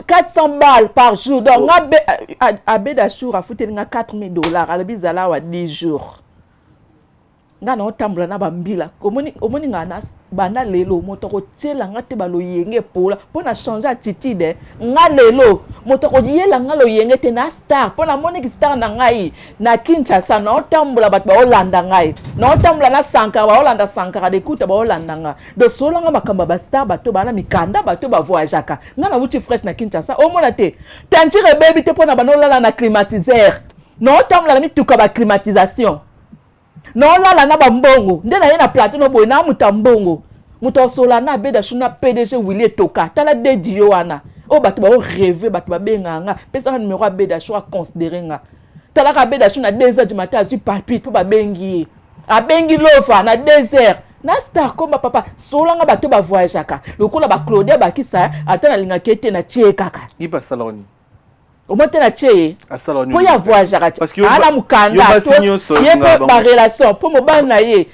[SPEAKER 2] 400 balles par jour. Donc à Bédachour a foutu nga $4,000 à bizala wa 10 jours. Nga na otambula na bambila. Omoni nga na bana lelo moto ko tiela nga te balo yenge pola pona changer attitude. Nga lelo moto ko yela nga lo yenge te na star pona moni ki star na ngai na Kinshasa na otambula bat ba Holanda ngai. Na otambula na Sankara ba Holanda Sankara de kuta ba Holanda nga. Do solo nga makamba ba star bato bana mikanda bato ba voyageaka. Nga na wuti fresh na Kinshasa o mona te. Tantire baby te pona banolala na climatiseur. Na otambula na mituka ba climatisation. Non la na bambongo ndena ye na plateau no boy na mutambongo muto sola na Bédachour na PDG Willy Toka tala dedio wana o bato ba rêver bato ba benganga pesa ka numéro a Bédachour a considérer nga tala ka Bédachour na 2h du matin azu palpite po ba bengi a bengi lofa na 2h na star komba papa sola nga bato ba voyage aka lokola ba Claudia ba kisa atana linga kete na tie kaka
[SPEAKER 3] iba saloni
[SPEAKER 2] au moins na tie
[SPEAKER 3] asaloni
[SPEAKER 2] pour y voyager
[SPEAKER 3] parce que
[SPEAKER 2] ana mukanda to ba relation pour mo bana ye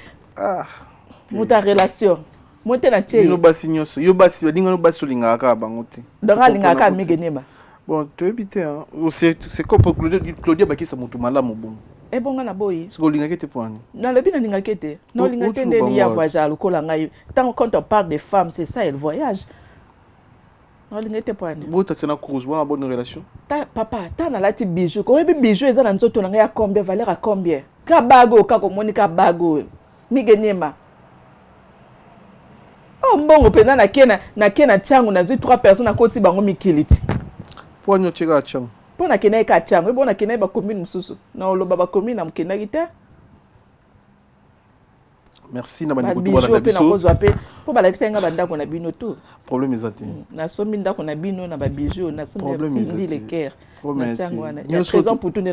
[SPEAKER 2] muta relation monte na tie
[SPEAKER 3] yo basi nyonso yo basi badinga no basi linga ka bango te
[SPEAKER 2] donc alinga ka migenema
[SPEAKER 3] bon tu éviter hein c'est comme pour Claudia bakisa mutu malamu bon
[SPEAKER 2] e bonga na boyi
[SPEAKER 3] ce que linga kete poani
[SPEAKER 2] na lebi na linga kete no linga tende ni ya voyager lokola ngai tant quand on parle des femmes c'est ça elle voyage.
[SPEAKER 3] Vous avez une bonne relation?
[SPEAKER 2] Papa, tu as un bijou. Quand tu bijou, tu as un combien? Valeur à combien? Kabago, Kakomonika bago. Migenema. Oh, bon, pendant na kena changu na zi 3 personnes à côté bango mikiliti.
[SPEAKER 3] Pour nous tirer à changu.
[SPEAKER 2] Pour na kena ka changu, pour na kena ba commune mususu. Na oloba ba commune na mkena gita.
[SPEAKER 3] Merci na bandiko to bana biso.
[SPEAKER 2] Po bala kisenga banda ko na bino to.
[SPEAKER 3] Problème ezati.
[SPEAKER 2] Na somi ndako na bino na ba bijou na somi sindi le cœur.
[SPEAKER 3] Problème ezati.
[SPEAKER 2] Ya présent pour tout na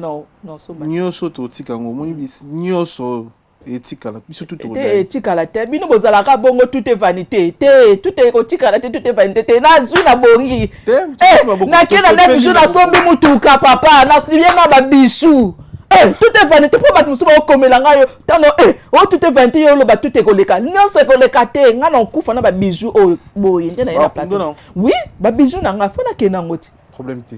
[SPEAKER 2] soba.
[SPEAKER 3] Nyoso to tikango moni bis nyoso etikala biso tout to.
[SPEAKER 2] Te etikala te bino bozala ka bongo tout est vanité. Te tout est otikala te tout est vanité. Te na zu na bongi. Na kena na bijou na sombi mutuka papa na sibienga ba bijou. Tout est vanité pour battre musuba okomela ngayo tano tout est vanité yo lo ba tout est koleka nyonso koleka te nga na kufa na ba bijou o boye ndena ina plateau oui ba bijou na nga fona kena ngoti
[SPEAKER 3] problème te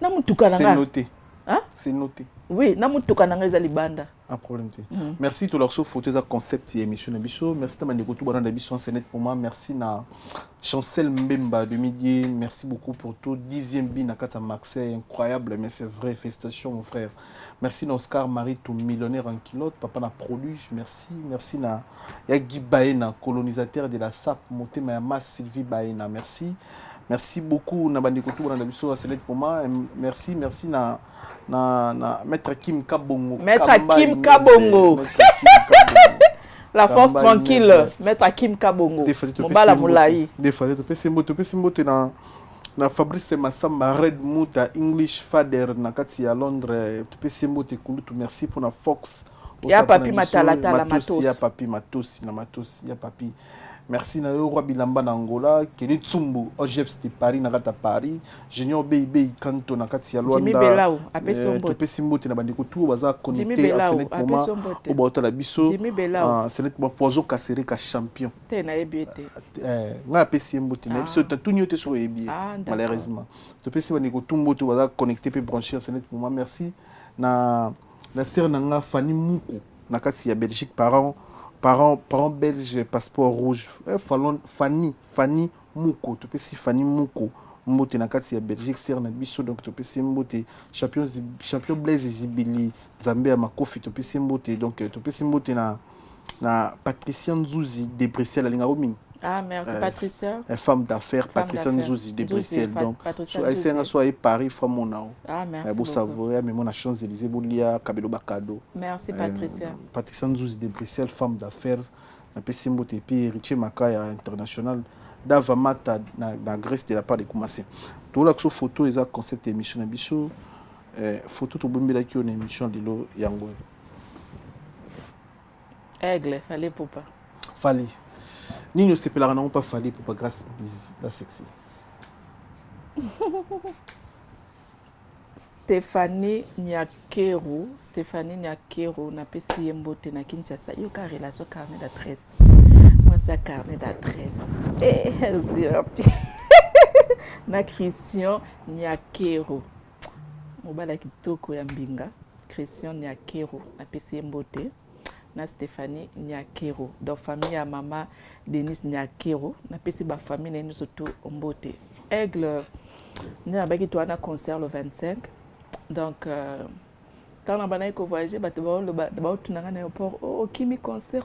[SPEAKER 2] na mutuka na nga
[SPEAKER 3] c'est noté
[SPEAKER 2] hein
[SPEAKER 3] c'est noté
[SPEAKER 2] oui na mutuka na nga za libanda
[SPEAKER 3] un problème te merci to leur so photo za concept émission na biso merci ta bandeko to bana biso c'est net pour moi merci na Chancel Mbemba de Midi merci beaucoup pour tout 10e bin na kata Marseille incroyable mais c'est vrai félicitations mon frère. Merci na Oscar Marie tout millionnaire en kilote papa na produit merci na Yagi Baena colonisateur de la SAP monté ma masse Sylvie Baena merci beaucoup na bandeko to bana biso c'est net pour moi merci na maître Kim Kabongo la France tranquille maître Kim Kabongo mobala mulai defale to pesi mbote na Fabrice Massamba Red Muta English Father na kati ya Londres to pesi mbote kulutu merci pour na Fox
[SPEAKER 2] ya papi matala matos
[SPEAKER 3] ya papi matosi na matosi ya papi. Merci na Roi Bilamba na Angola, Keni Tsumbu, OGEPS de Paris na kata Paris, Junior Baby Kanto na kati ya Luanda.
[SPEAKER 2] Jimmy Belao, apesombo.
[SPEAKER 3] Topesi na bandeko tout baza connecté à Senet moment au bota la biso.
[SPEAKER 2] Jimmy Belao.
[SPEAKER 3] Senet mo pozo kasere ka champion.
[SPEAKER 2] Te na ebiete.
[SPEAKER 3] Nga apesi mbote na biso tout nyote so ebi malheureusement. Topesi bandeko tout mbote baza connecté pe brancher Senet moment. Merci na sœur nanga Fanny Moukou na kati ya Belgique parents belges, passeport rouge. Fanny Mouko. Tu peux si Fanny Mouko. Mbote na kati ya Belgique, sœur na biso. Donc tu peux si mbote champion Blaise Zibili. Zambia Makofi. Tu peux si mbote. Donc tu peux si mbote na Patricia Nzouzi de Bruxelles. Alinga Roming.
[SPEAKER 2] Ah, merci Patricia.
[SPEAKER 3] Femme d'affaires, Patricia Nzouzi de Bruxelles. Donc, soit Paris, femme mon
[SPEAKER 2] Ah, merci.
[SPEAKER 3] Beau Savoie, mais mon Champs-Élysées, Boulia, Kabelo Bakado.
[SPEAKER 2] Merci Patricia.
[SPEAKER 3] Patricia Nzouzi de Bruxelles, femme d'affaires. Na PCMBO TP, Richie Makaya international. d'Avamata dans Grèce de la part de Koumassi. Tout la photo est un concept émission na biso photo to bombela ki on émission de lo yango.
[SPEAKER 2] Aigle, fallait pour pas.
[SPEAKER 3] Fallait. Nino se pelara non pas fallait pour pas grâce busy la sexy.
[SPEAKER 2] Stéphanie Nyakero na pesi mbote na Kinshasa yo ka relation carnet d'adresse. Moi c'est carnet d'adresse. Eh na Christian Nyakero. Mobala kitoko ya mbinga. Christian Nyakero na pesi mbote na Stéphanie Nyakero. Donc famille ya mama Denise Nyakero na pesi ba famille na surtout mbote. Aigle nous avons un concert le 25. Donc, quand on a voyagé, on a aéroport. Oh, qui me concert,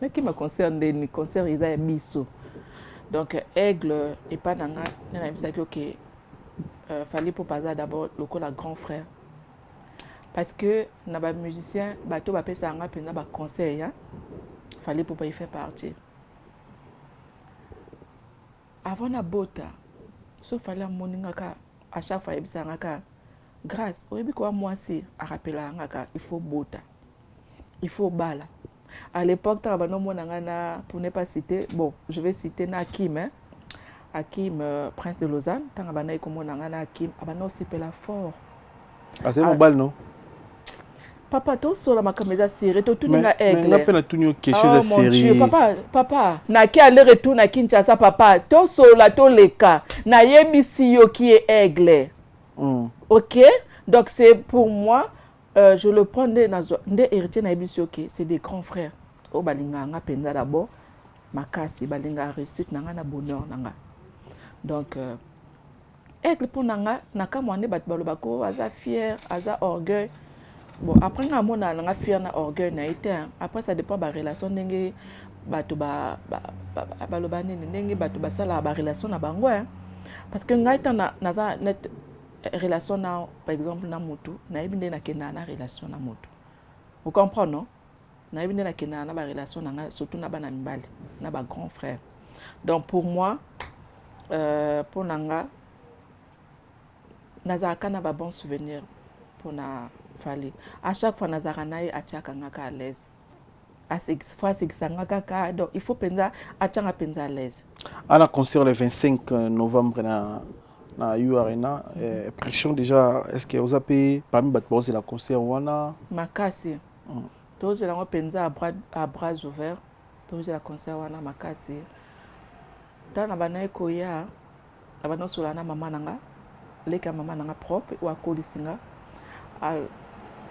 [SPEAKER 2] mais qui me concerne des concerts, ils ont biso. Donc, Aigle et pas nanga, on a dit que fallait pour passer d'abord le grand frère. Parce que les musiciens, bateau va faire un concert, fallait pour pas y faire partie. Avant la bota. Sauf fallait à chaque fois il grâce au début quoi moi c'est à rappeler il faut bota il faut bala à l'époque pour ne pas citer bon je vais citer Hakim Hakim prince de Lausanne tant abana comme Hakim abana aussi pela fort
[SPEAKER 3] c'est mon bal non
[SPEAKER 2] papa to sur la makameza série to tout nga
[SPEAKER 3] aigle mais n'a tout quelque chose à série
[SPEAKER 2] papa na ki aller retour na Kinshasa papa to sur la to leka na yebisi yo qui est aigle OK donc c'est pour moi je le prends des héritiers na yebisi yo qui c'est des grands frères o balinga nga penza d'abord makasi balinga réussite na nga na bonheur nanga donc aigle pour nanga na kamwane bat balobako aza fier aza orgueil. Bon, après, on a fier na orgueil na été. Après, ça dépend de la relation n'enge bato ba lobane n'enge bato ba sala ba relation na bango parce que ngaita na net relation na par exemple na moto na ebinde na kena na relation na moto. Vous comprenez non? Na ebinde na kena na ba relation na surtout na bana mibali na ba grand frère. Donc pour moi pour nanga nazaka na ba bon souvenir pour na fallait à chaque fois nazaranaye atiaka ngaka à l'aise à cette fois c'est ça ngaka donc il faut penza atianga penza à l'aise
[SPEAKER 3] à la concert le 25 novembre na U Arena pression déjà est-ce que vous avez parmi batbo c'est la concert wana
[SPEAKER 2] makasi tous la penza à bras ouverts tous la concert wana makasi dans na bana koya abana solana mama nanga leka mama nanga propre ou akolisinga.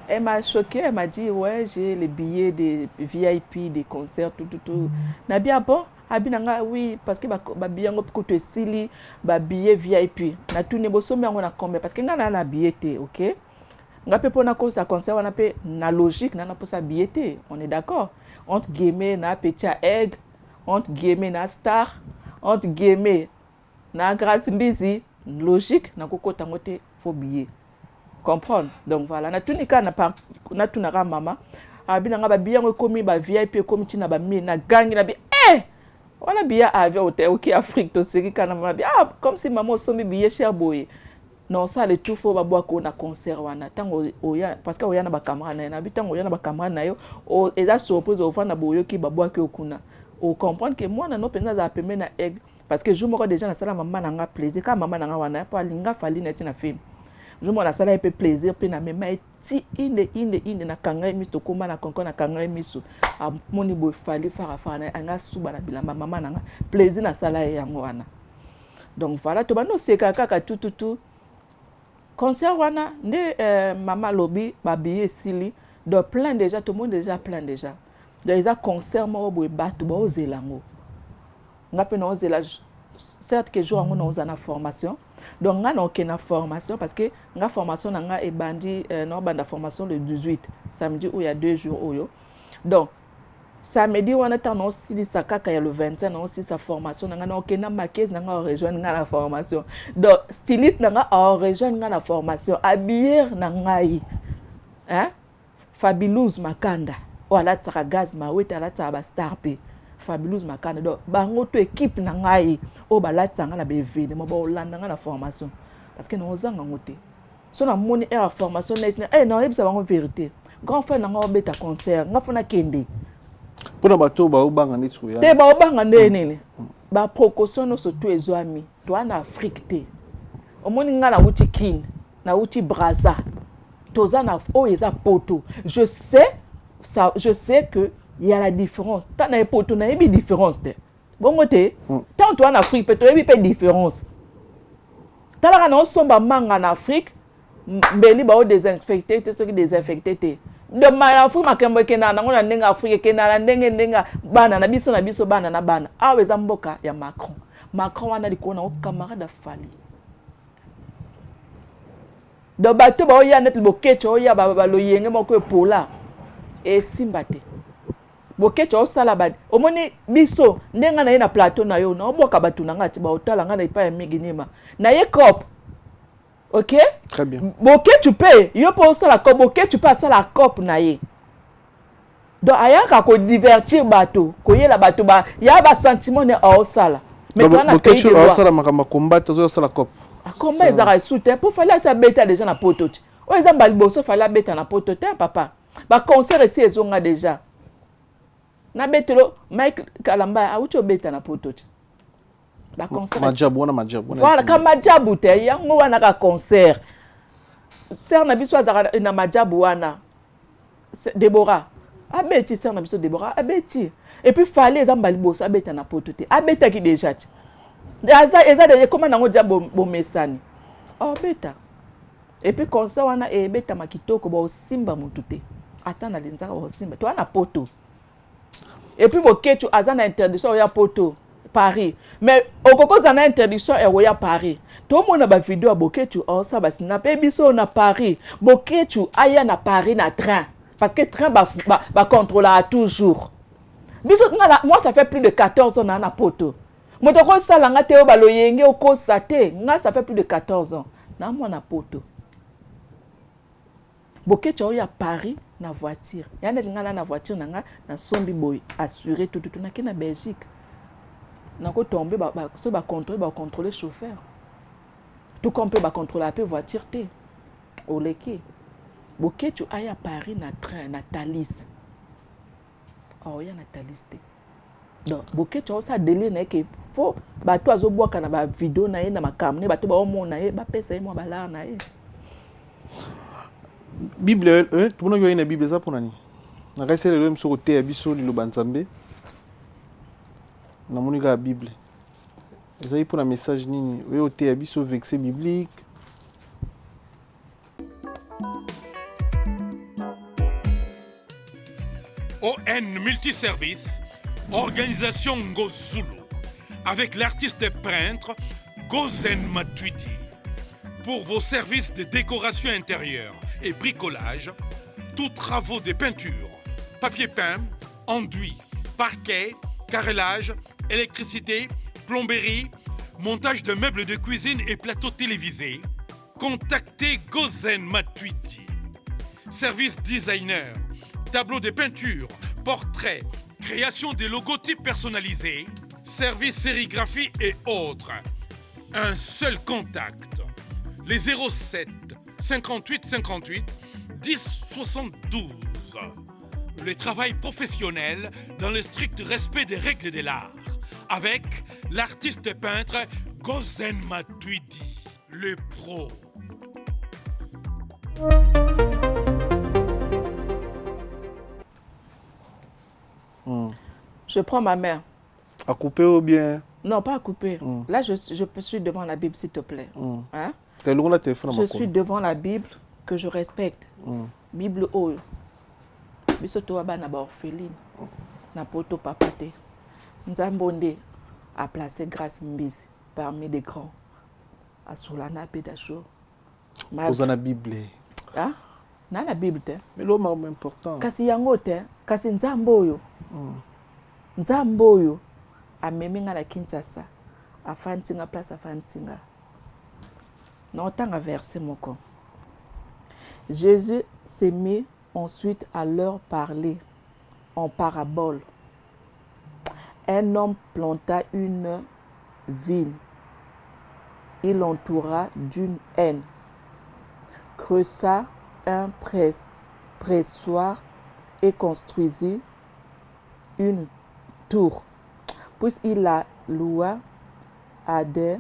[SPEAKER 2] Elle m'a choquée, elle m'a dit ouais j'ai les billets des VIP des concerts tout. Na bien bon, abinanga oui parce que ba billet ngo kote sili ba billet VIP. Na tout ne boso me ngona combien parce que ngana na billet OK? Nga pe pona cause la concert on appelle na logique na pour sa billet on est d'accord. Entre guillemets na petit aigle, entre guillemets na star, entre guillemets na grâce busy, logique na kokota ngote faut billet. Comprendre donc voilà na tunika na tunaka mama abinanga ba biyango komi ba VIP komi tina ba mi na gangi na bi wana biya avion hôtel OK Afrique to seki kana mama bi comme si maman sombi biye cher boy non ça le tout faut ba boa ko na concert wana tango oya parce que oya na ba camera na bi tango oya na ba camera na yo o eza surprise o fana boyo ki ba boa ki okuna o comprendre que moi na no penza za pembe na egg parce que je me déjà na sala maman na nga plaisir ka maman na nga wana pa linga fali na tina film. Je me la salle un peu plaisir puis na même ti inde na kanga misto koma na konko na kanga miso a moni boy fali fara na anga suba na bilamba mama na plaisir na sala yango wana donc voilà to bano seka kaka tout concert wana nde mama lobi ba billet sili de plein déjà tout le monde déjà plein déjà déjà concert mo boy batu ba ozelango ngape na ozela certes que jour on a na formation donc nga na na formation parce que nga formation na nga e bandi non banda formation le 18 samedi où il y a 2 jours oyo donc samedi on a tant aussi sa kaka ya le 25 na aussi sa formation na nga na na maquise na nga rejoindre nga la formation donc styliste na nga rejoindre nga la formation habiller na ngai Fabilouz Makanda wala tsaka gaz ma weta la tsaba star pe Fabulous Makane do bango to équipe na ngai o balatanga na événement ba olanda nga na formation parce que nous zanga ngote so na moni era formation na non ebisa bango vérité grand frère na nga obeta concert nga fona kende
[SPEAKER 3] pona bato ba obanga nitsu ya
[SPEAKER 2] te ba obanga nene ba précaution no surtout ezwami to na Afrique te omoni nga na wuti kin na wuti Brazza toza na o eza poto je sais que il y a la différence tant na poto na yebi différence te bongo te tant toi en Afrique peut yebi pe différence tala na osomba manga na Afrique mbeli ba o désinfecter te ceux qui désinfecter te de ma Afrique makembo kena na ngona ndenga Afrique kena na ndenga bana na biso bana na bana awe za mboka ya Macron wana likona o camarade Fali do bato ba oya net bokecho oya ba loyenge moko epola e simbate bokecho osala badi omoni biso ndenga na ye na plateau na yo na oboka batu na ngati ba otala nga na ipa ya miginima na ye cop OK
[SPEAKER 3] très bien
[SPEAKER 2] bokecho pe yo po osala cop bokecho pe asala cop na ye donc ayaka ko divertir bato ko yela bato ba ya ba sentiment ne osala mais quand na pays
[SPEAKER 3] bokecho osala makamba combat zo osala cop
[SPEAKER 2] Comment ils ont soutenu pour faire ça bêta déjà na poto. O ils ont balboso fallait bêta na poto te papa. Ba concert ici ils ont déjà. Na betelo Mike Kalamba a ucho bêta na poto. Ba concert.
[SPEAKER 3] Majabu.
[SPEAKER 2] Voilà comme majabu te yango wana ka concert. Ser na biso azara na majabu wana. Deborah. Abeti ser na biso Deborah abeti. Et puis fallait ils ont balboso abeta na poto te. Abeta ki déjà. Eza de comment nango dia bo mesani oh beta et puis concert wana e beta makitoko ba osimba mutute atana lenzaka ba osimba to ana poto et puis boketu azana interdiction ya poto Paris mais okoko zana interdiction e ya Paris to mona ba vidéo boketu o sa ba snap e biso na Paris boketu aya na Paris na train parce que train ba contrôler toujours biso moi ça fait plus de 14 ans na poto Motoko salanga te o baloyenge o kosa te nga ça fait plus de 14 ans na mwana poto bokecha o ya Paris na voiture yana ngana na voiture na nga na sombi boy assurer tout na kina Belgique na ko tomber so ba contrôler chauffeur tout comme peut ba contrôler peu voiture te o leki bokecha aya Paris na train na Thalys oh ya na Thalys te donc bokecho ça délai na ke fo bato azoboka na ba vidéo na ye na makamne bato ba omona ye ba pesa ye mo bala na ye
[SPEAKER 3] Bible tout no yo ina Bible za pona ni na kaise le mso ko te biso li lo banzambe na monika Bible eza yi pona message nini yo te biso verset biblique
[SPEAKER 7] ON Multiservice, organisation Ngozulu, avec l'artiste peintre Gozen Matuidi. Pour vos services de décoration intérieure et bricolage, tous travaux de peinture, papier peint, enduit, parquet, carrelage, électricité, plomberie, montage de meubles de cuisine et plateaux télévisés, contactez Gozen Matuidi. Service designer, tableau de peinture, portrait, création de logotypes personnalisés, service sérigraphie et autres. Un seul contact. Les 07 58 58 10 72. Le travail professionnel dans le strict respect des règles de l'art. Avec l'artiste peintre Gozen Matuidi, le pro.
[SPEAKER 2] Je prends ma mère.
[SPEAKER 3] À couper ou bien?
[SPEAKER 2] Non, pas à couper. Là, je suis devant la Bible, s'il te plaît. Hein? Je suis devant la Bible que je respecte. Bible oyo. Biso to bana ba orpheline. Na poto papa te. Nzambonde a placé Grâce Mbisi parmi les grands. A Solana Pédacho.
[SPEAKER 3] Vous en la Bible.
[SPEAKER 2] Ah? Na la Bible te.
[SPEAKER 3] Mais l'homme est important.
[SPEAKER 2] Kasi yango te. Kasi nzamboyo. Nzamboyo. A meminga na Kinshasa. A fantinga place a fantinga. Non, tant à verser mon corps. Jésus s'est mis ensuite à leur parler en parabole. Un homme planta une vigne. Il l'entoura d'une haine, creusa un pressoir et construisit une tour. Puis il la loua à des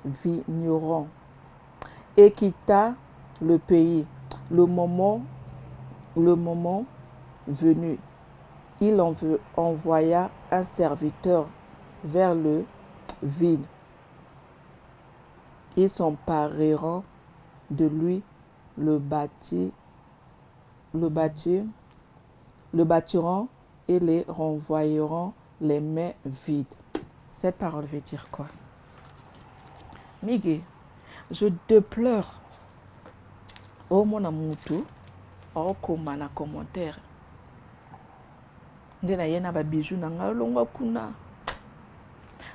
[SPEAKER 2] vignerons et quitta le pays. Le moment venu, il envoya un serviteur vers le ville. Ils s'empareront de lui, le bâtiront et les renvoyeront les mains vides. Cette parole veut dire quoi? Miguel, je déplore. Oh mon amutu, oh comment na commentaire. Ndena yena ba bijou na ngalonga kuna.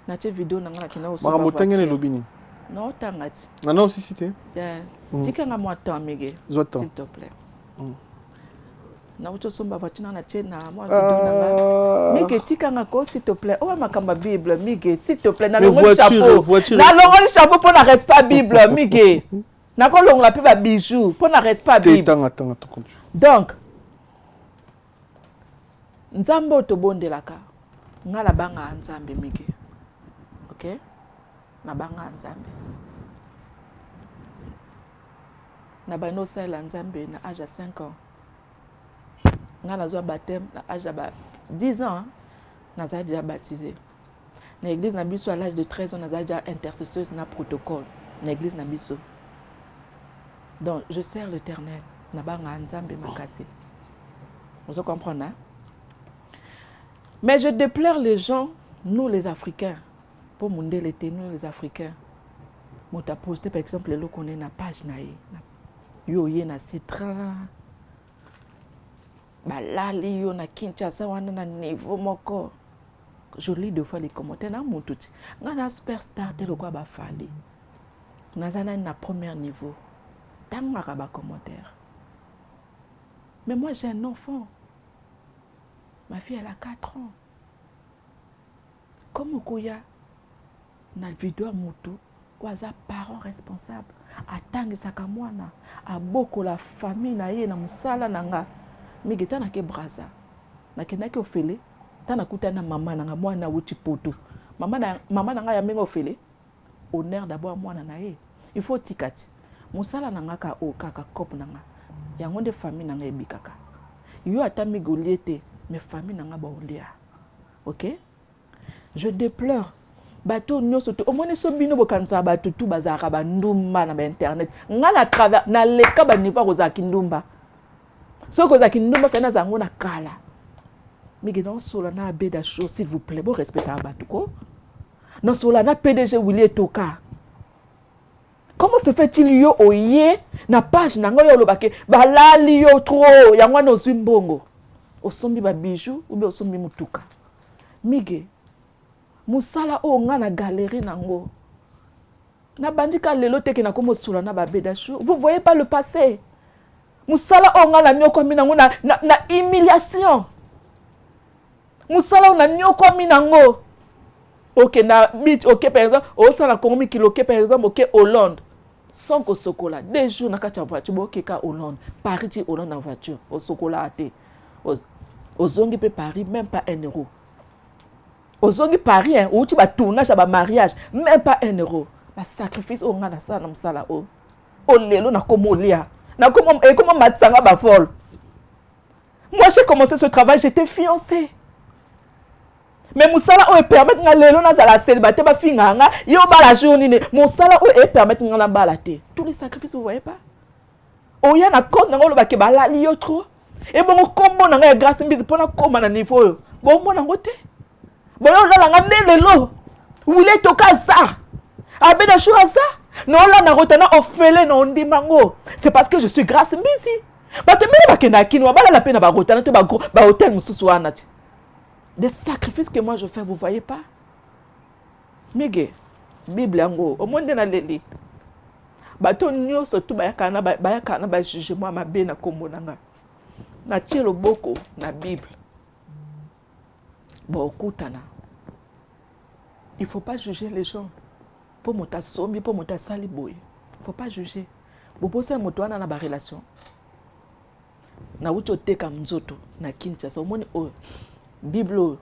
[SPEAKER 2] Na te vidéo na ngala kina aussi.
[SPEAKER 3] Mara motengene lobini.
[SPEAKER 2] Non tangati.
[SPEAKER 3] Nana aussi cité.
[SPEAKER 2] Tika nga moi temps Miguel. S'il te plaît. Na uto somba vatina na tena moi vidéo na ngala. Miguel tika nga ko s'il te plaît. Oh makamba Bible Miguel s'il te plaît na longo chapeau. Na longo chapeau pour na reste pas Bible Miguel. Na ko longo la pe ba bijou pour na reste pas Bible.
[SPEAKER 3] Attends.
[SPEAKER 2] Donc Nzambe otobondelaka ngala banga Nzambe Miguel. OK? Na banga Nzambe. Na bano sala Nzambe na âge à 5 ans. Ngala zo baptême na âge à 10 ans. Na za déjà baptisé. Na église na biso à l'âge de 13 ans na za déjà intercesseuse na protocole. Na église na biso. Donc je sers l'Éternel na banga Nzambe makasi. Vous comprenez? Hein? Mais je déplore les gens, nous les Africains, pour mon l'été, nous les Africains. Moi, tu as posté par exemple le qu'on est na page na yo ye na citra. Balali yo na Kinshasa wana na niveau moko. Je lis deux fois les commentaires na mon tout. Ngana superstar te le quoi ba fali. Nazana na premier niveau. Tangaka ba commentaire. Mais moi j'ai un enfant. Ma fille, elle a 4 ans. Comme Okoya, na vidéo moto, waza parents responsables. Atangi sakamwana, a boko la famille na ye na musala nanga. Migeta na ke braza. Na ke na ke ofele, tana kuta na mama nanga mwana wuti poto. Mama nanga ya menga ofele. Honneur d'abord mwana na ye. Il faut tikati. Musala nanga ka o kaka kop nanga. Yango de famille nanga ebikaka. Yo atami goliete. Mes familles n'ont pas oublié. OK? Je déplore. Bateau nous surtout au moins ils sont bino bokanza bateau tout bazara ba ndumba na internet. Ngala travers na leka ba niveau ko za kindumba. So ko za kindumba fena zango na kala. Migi non sola na beda show s'il vous plaît, bon respecter bateau ko. Non sola na PDG Willie Toka. Comment se fait-il yo oye na page na ngoyo lobake balali yo trop yango no zimbongo. Osombi ba bijou ou bien osombi mutuka. Mige musala o nga na galerie nango. Na bandika lelo teke na komo sula na ba bedashu. Vous voyez pas le passé. Musala o nga na nyoko minango na humiliation. Musala o na nyoko minango. OK na bit OK par exemple, o sala komi kilo OK par exemple OK Hollande. Sans ko sokola. 2 jours na kacha voiture OK ka Hollande. Paris ti Hollande en voiture. O sokola ate. Ozongi pe Paris, même pas 1 euro. Ozongi Paris, hein, où tu vas tourner à mariage, même pas 1 euro. Ba sacrifice au ngana sa na msala o. O lelo na komolia. Na comment matsanga ba folle. Moi j'ai commencé ce travail, j'étais fiancée. Mais musala o permettre nga lelo na za la célibataire ba finga nga, yo ba la journée ne. Musala o permettre nga na ba la te. Tous les sacrifices vous voyez pas? O ya na compte nga lo ba ke ba la li yo trop. Et bon combo na nga grâce mbisi pona koma na niveau bon mo na ngote bon la nga lelo wile toka ça abeda chou ça non la na rotana ofele na ndimango c'est parce que je suis grâce mbisi ba te mele ba kena kinwa ba la peine ba rotana to ba hôtel mususu wana ti des sacrifices que moi je fais vous voyez pas Mige Bible yango au monde na leli bato nyoso tu ba yakana ba jugement mabe na kombo nanga na tiro boko na Bible ba okutana Il ne faut pas juger les gens. Pour monter sombi, pour monter saliboy. Il ne faut pas juger. Vous posez un moto dans la relation. Na wuto teka mzoto na Kinshasa. Omoni o Bible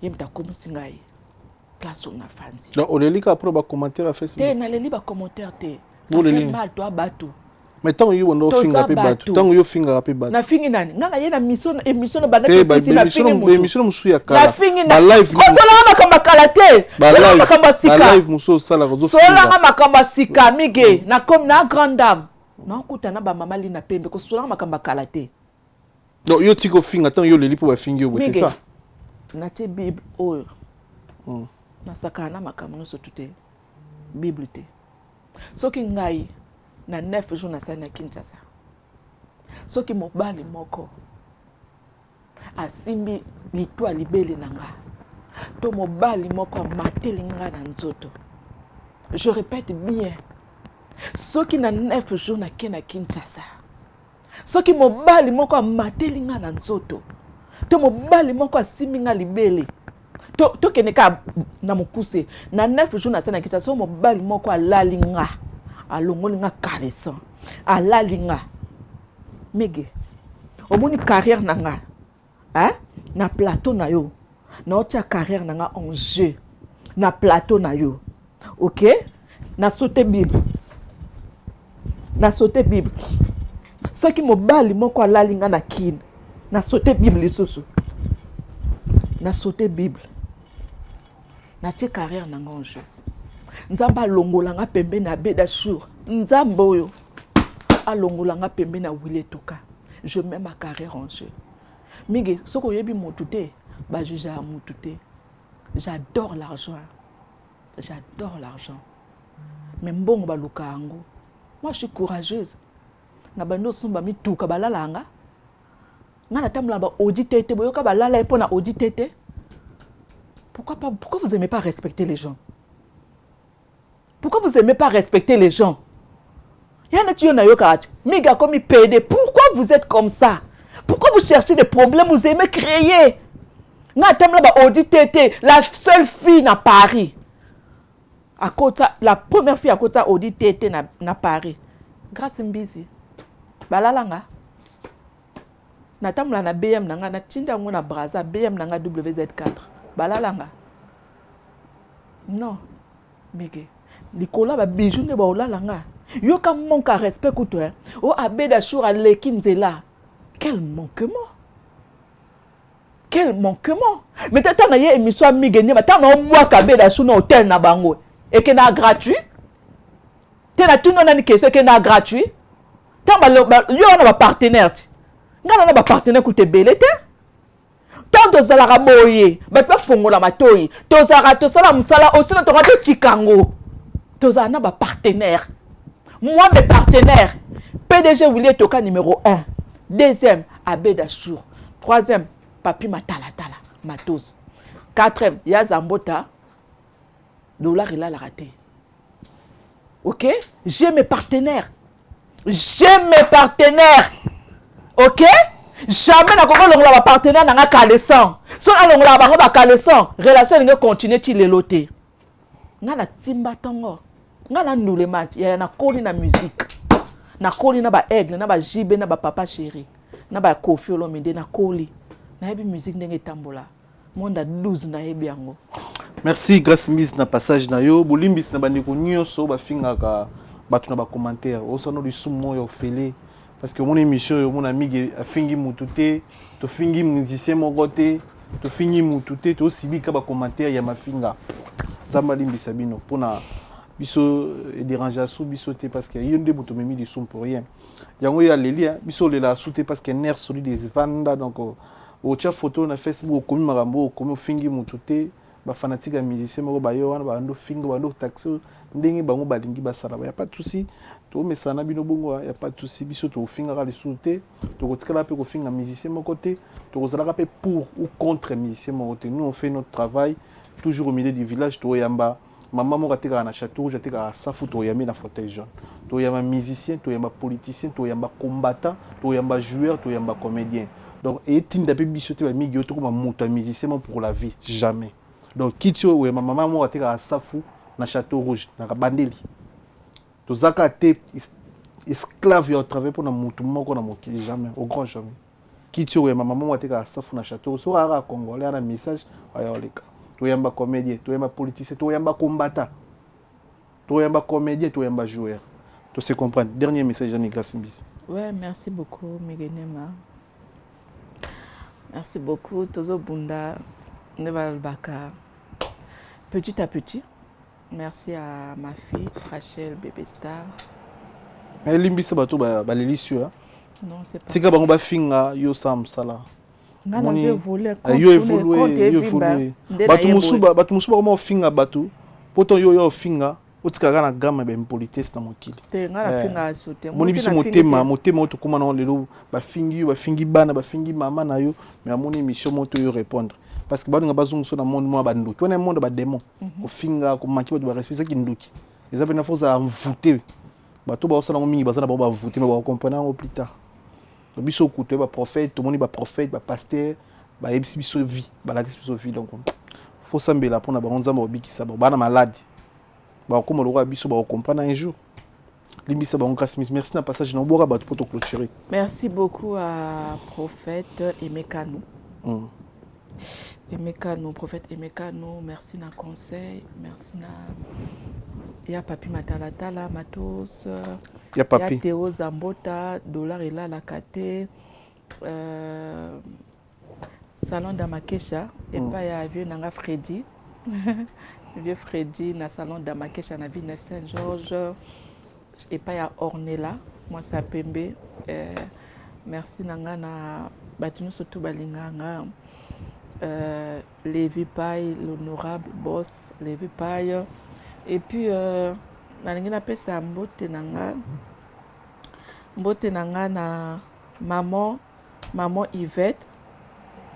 [SPEAKER 2] yemta komisingai. Place na fanzi.
[SPEAKER 3] Donc on lit après ba commentaire à Facebook.
[SPEAKER 2] Te na leli ba commentaire te. Ça fait mal toi bateau.
[SPEAKER 3] Mais tant que vous finger pe bateau. Tant que vous finger pe bateau.
[SPEAKER 2] Na fingi nani? Nganga yena émission na banda
[SPEAKER 3] kesi na fingi. Émission musu ya kala.
[SPEAKER 2] Na fingi
[SPEAKER 3] na live.
[SPEAKER 2] Kosola makamba kala te. Sola makamba sika.
[SPEAKER 3] Ba live musu sala ko zo.
[SPEAKER 2] Sola makamba sika mige na comme na grande dame. Na kutana ba mama lina pembe ko sola makamba kala te.
[SPEAKER 3] Donc yo tiko finga tant yo leli pour ba fingi c'est ça.
[SPEAKER 2] Na te Bible oyo. Na sakana makamba no sotute. Bible te. Soki ngai na 9 jours na sana Kinshasa. Soki mobali moko asimbi litwa libele nanga. To mobali moko mateli nga na nzoto. Je répète bien. Soki na 9 jours na Kinshasa. Soki mobali moko mateli nga na nzoto. To mobali moko asimbi nga libele. To keneka na mukuse na 9 jours na sana Kinshasa. So mobali moko alali nga. Alongoli nga kalesan. Alali nga. Mege. Omoni carrière na nga. Hein? Na plateau na yo. Na otia carrière na nga en jeu. Na plateau na yo. OK? Na sauté Bible. Na sauté Bible. Ce qui mobali moko alali nga na kin. Na sauté Bible lisusu. Na sauté Bible. Na tie carrière na nga en jeu. Nzamba alongola nga pembe na beda jour. Nzamba oyo alongola nga pembe na wile toka. Je mets ma carrière en jeu. Mige, soko yebi motute, ba juge à motute. J'adore l'argent. J'adore l'argent. Mais mbongo ba luka ango. Moi je suis courageuse. Na bando somba mi tuka balala nga. Nga na tamla ba auditete boyoka balala epo na auditete. Pourquoi vous aimez pas respecter les gens? Pourquoi vous n'aimez pas respecter les gens? Pourquoi vous êtes comme ça? Pourquoi vous cherchez des problèmes? Vous aimez créer. La seule fille à Paris. La première fille à côté Audi TT na Paris. Grâce à Mbizi. Balalanga. Natamla na BM nanga na tinda ngona Braza BM nanga WZ4. Balalanga. Non. Mege. Likola ba bijou ne ba olala nga. Yo ka manque à respect ku toi. O abeda chour à lekinzela. Quel manquement. Quel manquement. Mais tata na ye émission migeni ba tata na bois ka beda chour na hôtel na bango. Et que na gratuit. Tena tuno na ni question que na gratuit. Tamba yo na ba partenaire. Nga na ba partenaire ku te belete. Tant de zala boye, ba pa fongola matoyi. To zara to sala musala aussi na to rato chikango. Toza na ba partenaire. Moi mes partenaires. PDG Willy Toka numéro 1. Deuxième Abeda Chour. Troisième Papi Matala Tala Matos. Quatrième Yazambota. Dollar il a la raté. OK? J'ai mes partenaires. J'ai mes partenaires. OK? Jamais na koko longola ba partenaire na nga kalesan. So na longola ba ba kalesan, relation nga continuer ti leloté. Nga na timba tongo. Nga na ndule mat ya na koli na musique. Na koli na ba aigle na ba jibe na ba papa chéri. Na ba Kofi Olomide na koli. Na yebi musique ndenge tambola. Monda 12 na yebi yango.
[SPEAKER 3] Merci grâce mise na passage na yo bolimbis na bandeko nyonso ba fingaka batu na ba commentaire. Osano du sumo yo fele. Parce que mon émission, mon ami a fini moutoute, to fini musicien mon côté, to fini moutoute, to aussi bien qu'à commentaire y a ma finga. Zambali bisabino pour na biso déranger à sous bisoté parce que y a une des boutons mis du son pour rien. Yango ya leli biso le la souté parce que nerf solide des vanda donc au chat photo na Facebook comme marambo comme fini moutoute ba fanatique à musicien mo ba yo wana ba ndo finga ba ndo taxi ndenge bango balingi basala y a pas de souci. Mais ça n'a pas de pas de souci. Biso to finga les souté, to kotikala pe ko finga musicien mon côté, to kozala pe pour ou contre musicien mon côté. Nous on fait notre travail toujours au milieu du village to yamba. Maman mo katika na château, jatika safu to yami na fauteuil jaune. To yamba musicien, to yamba politicien, to yamba combattant, to yamba joueur, to yamba comédien. Donc et tinda pe biso te ba migi to ko moto musicien pour la vie jamais. donc kiti oyo ma maman moko atekaka safu na Château Rouge na bandeli tozaka te esclave ya travail pour na mutu moko na mokili jamais au grand jamais kiti oyo ma maman moko atekaka safu na Château Rouge so kaka congolais na message ayoleka toyamba comédien toyamba politicien toyamba combattant toyamba comédien toyamba joueur to se comprendre dernier message Jeanne Grace Mbisi.
[SPEAKER 2] Ouais, merci beaucoup Migenema. Merci beaucoup Tozo Bunda Neval Baka. Petit à petit. Merci à ma fille Rachel Bébé Star.
[SPEAKER 3] Mais limbisa bato ba délicieux hein.
[SPEAKER 2] Non, c'est pas.
[SPEAKER 3] Tika bango ba finga yo sam sala.
[SPEAKER 2] Ngana je voulais
[SPEAKER 3] yo évoluer. Batu musuba comment finga batu. Poto yo finga otikaka na gamme ba impolitesse na mokili.
[SPEAKER 2] Te ngana finga sote.
[SPEAKER 3] Moni biso motema otokuma na lelo ba fingi bana ba fingi mama na yo mais amoni mission moto yo répondre. Parce que balinga bazungu so na monde mo bandoki. On est monde ba démon. Ko finga ko manki ba respect ça ki ndoki. Les appels faut ça envoûter. Bato ba osala mingi bazana ba voûter mais ba comprendre plus tard. Donc biso kuto ba prophète, tout monde ba prophète, ba pasteur, ba ebisi biso vie, ba la biso vie donc faut sambela pour na ba nzamba obikisa ba na malade. Ba comme le roi biso ba comprendre un jour. Limbisa ba Grace Mbisi, merci na passage na bora ba pour te clôturer.
[SPEAKER 2] Merci beaucoup à prophète Emekano. Emekano, prophète Emekano, merci na conseil, merci na ya papi Matalatala, Matos,
[SPEAKER 3] ya papi.
[SPEAKER 2] Ya Théo Zambota, Dollar et là la Kate, Salon d'Amakesha, et pas ya vieux nanga Freddy, vieux Freddy na Salon d'Amakesha na Villeneuve Saint-Georges, et pas ya Ornella, moi ça Pembe, merci nanga na Batunu surtout balinganga. Lévi Paille, l'honorable boss Lévi Paille, et puis nalingi napesa ça mbote nanga na maman Yvette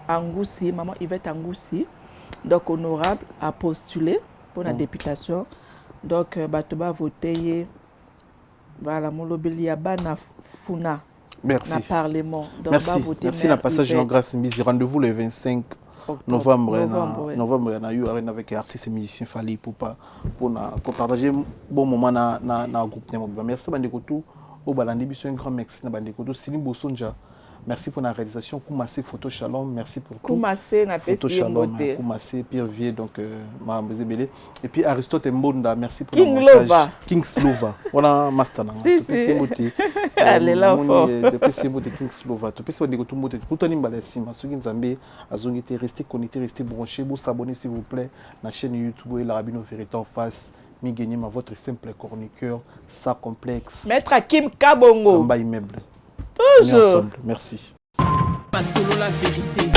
[SPEAKER 2] Angoussi, donc honorable a postulé pour la députation, donc batoba voté voilà mon lobeli ya bana funa.
[SPEAKER 3] Merci.
[SPEAKER 2] Na Parlement. Donc,
[SPEAKER 3] merci la passage de Grace Mbisi. Rendez-vous le 25 novembre. Novembre, on a eu avec artistes et musiciens Fali pour partager un bon moment dans groupe. Merci Bandikotou. Au Balandi Biso, un grand merci na Bandikotou. Silim Bosonja. Merci pour la réalisation. Koumassé Photo Shalom. Merci pour tout.
[SPEAKER 2] Koumassé na
[SPEAKER 3] Photo Shalom. Koumassé Pierre Vier donc Mahambé Belé. Et puis Aristote Mbonda. Merci pour
[SPEAKER 2] King
[SPEAKER 3] le
[SPEAKER 2] montage.
[SPEAKER 3] King Slova. Voilà master na.
[SPEAKER 2] Allez là fort.
[SPEAKER 3] Depuis c'est mot de King Slova. Depuis c'est Bandikotou mot de Koutoni Mbalasi. Masugi Nzambe. Azongité restez connectés, restez branchés. Vous s'abonnez s'il vous plaît. Na chaîne YouTube et la Rabino Vérité en face. Migenyema votre simple chroniqueur, sans complexe.
[SPEAKER 2] Maître Kim Kabongo.
[SPEAKER 3] Immeuble.
[SPEAKER 2] Toujours.
[SPEAKER 3] On est ensemble. Merci.
[SPEAKER 1] Pas solo la vérité.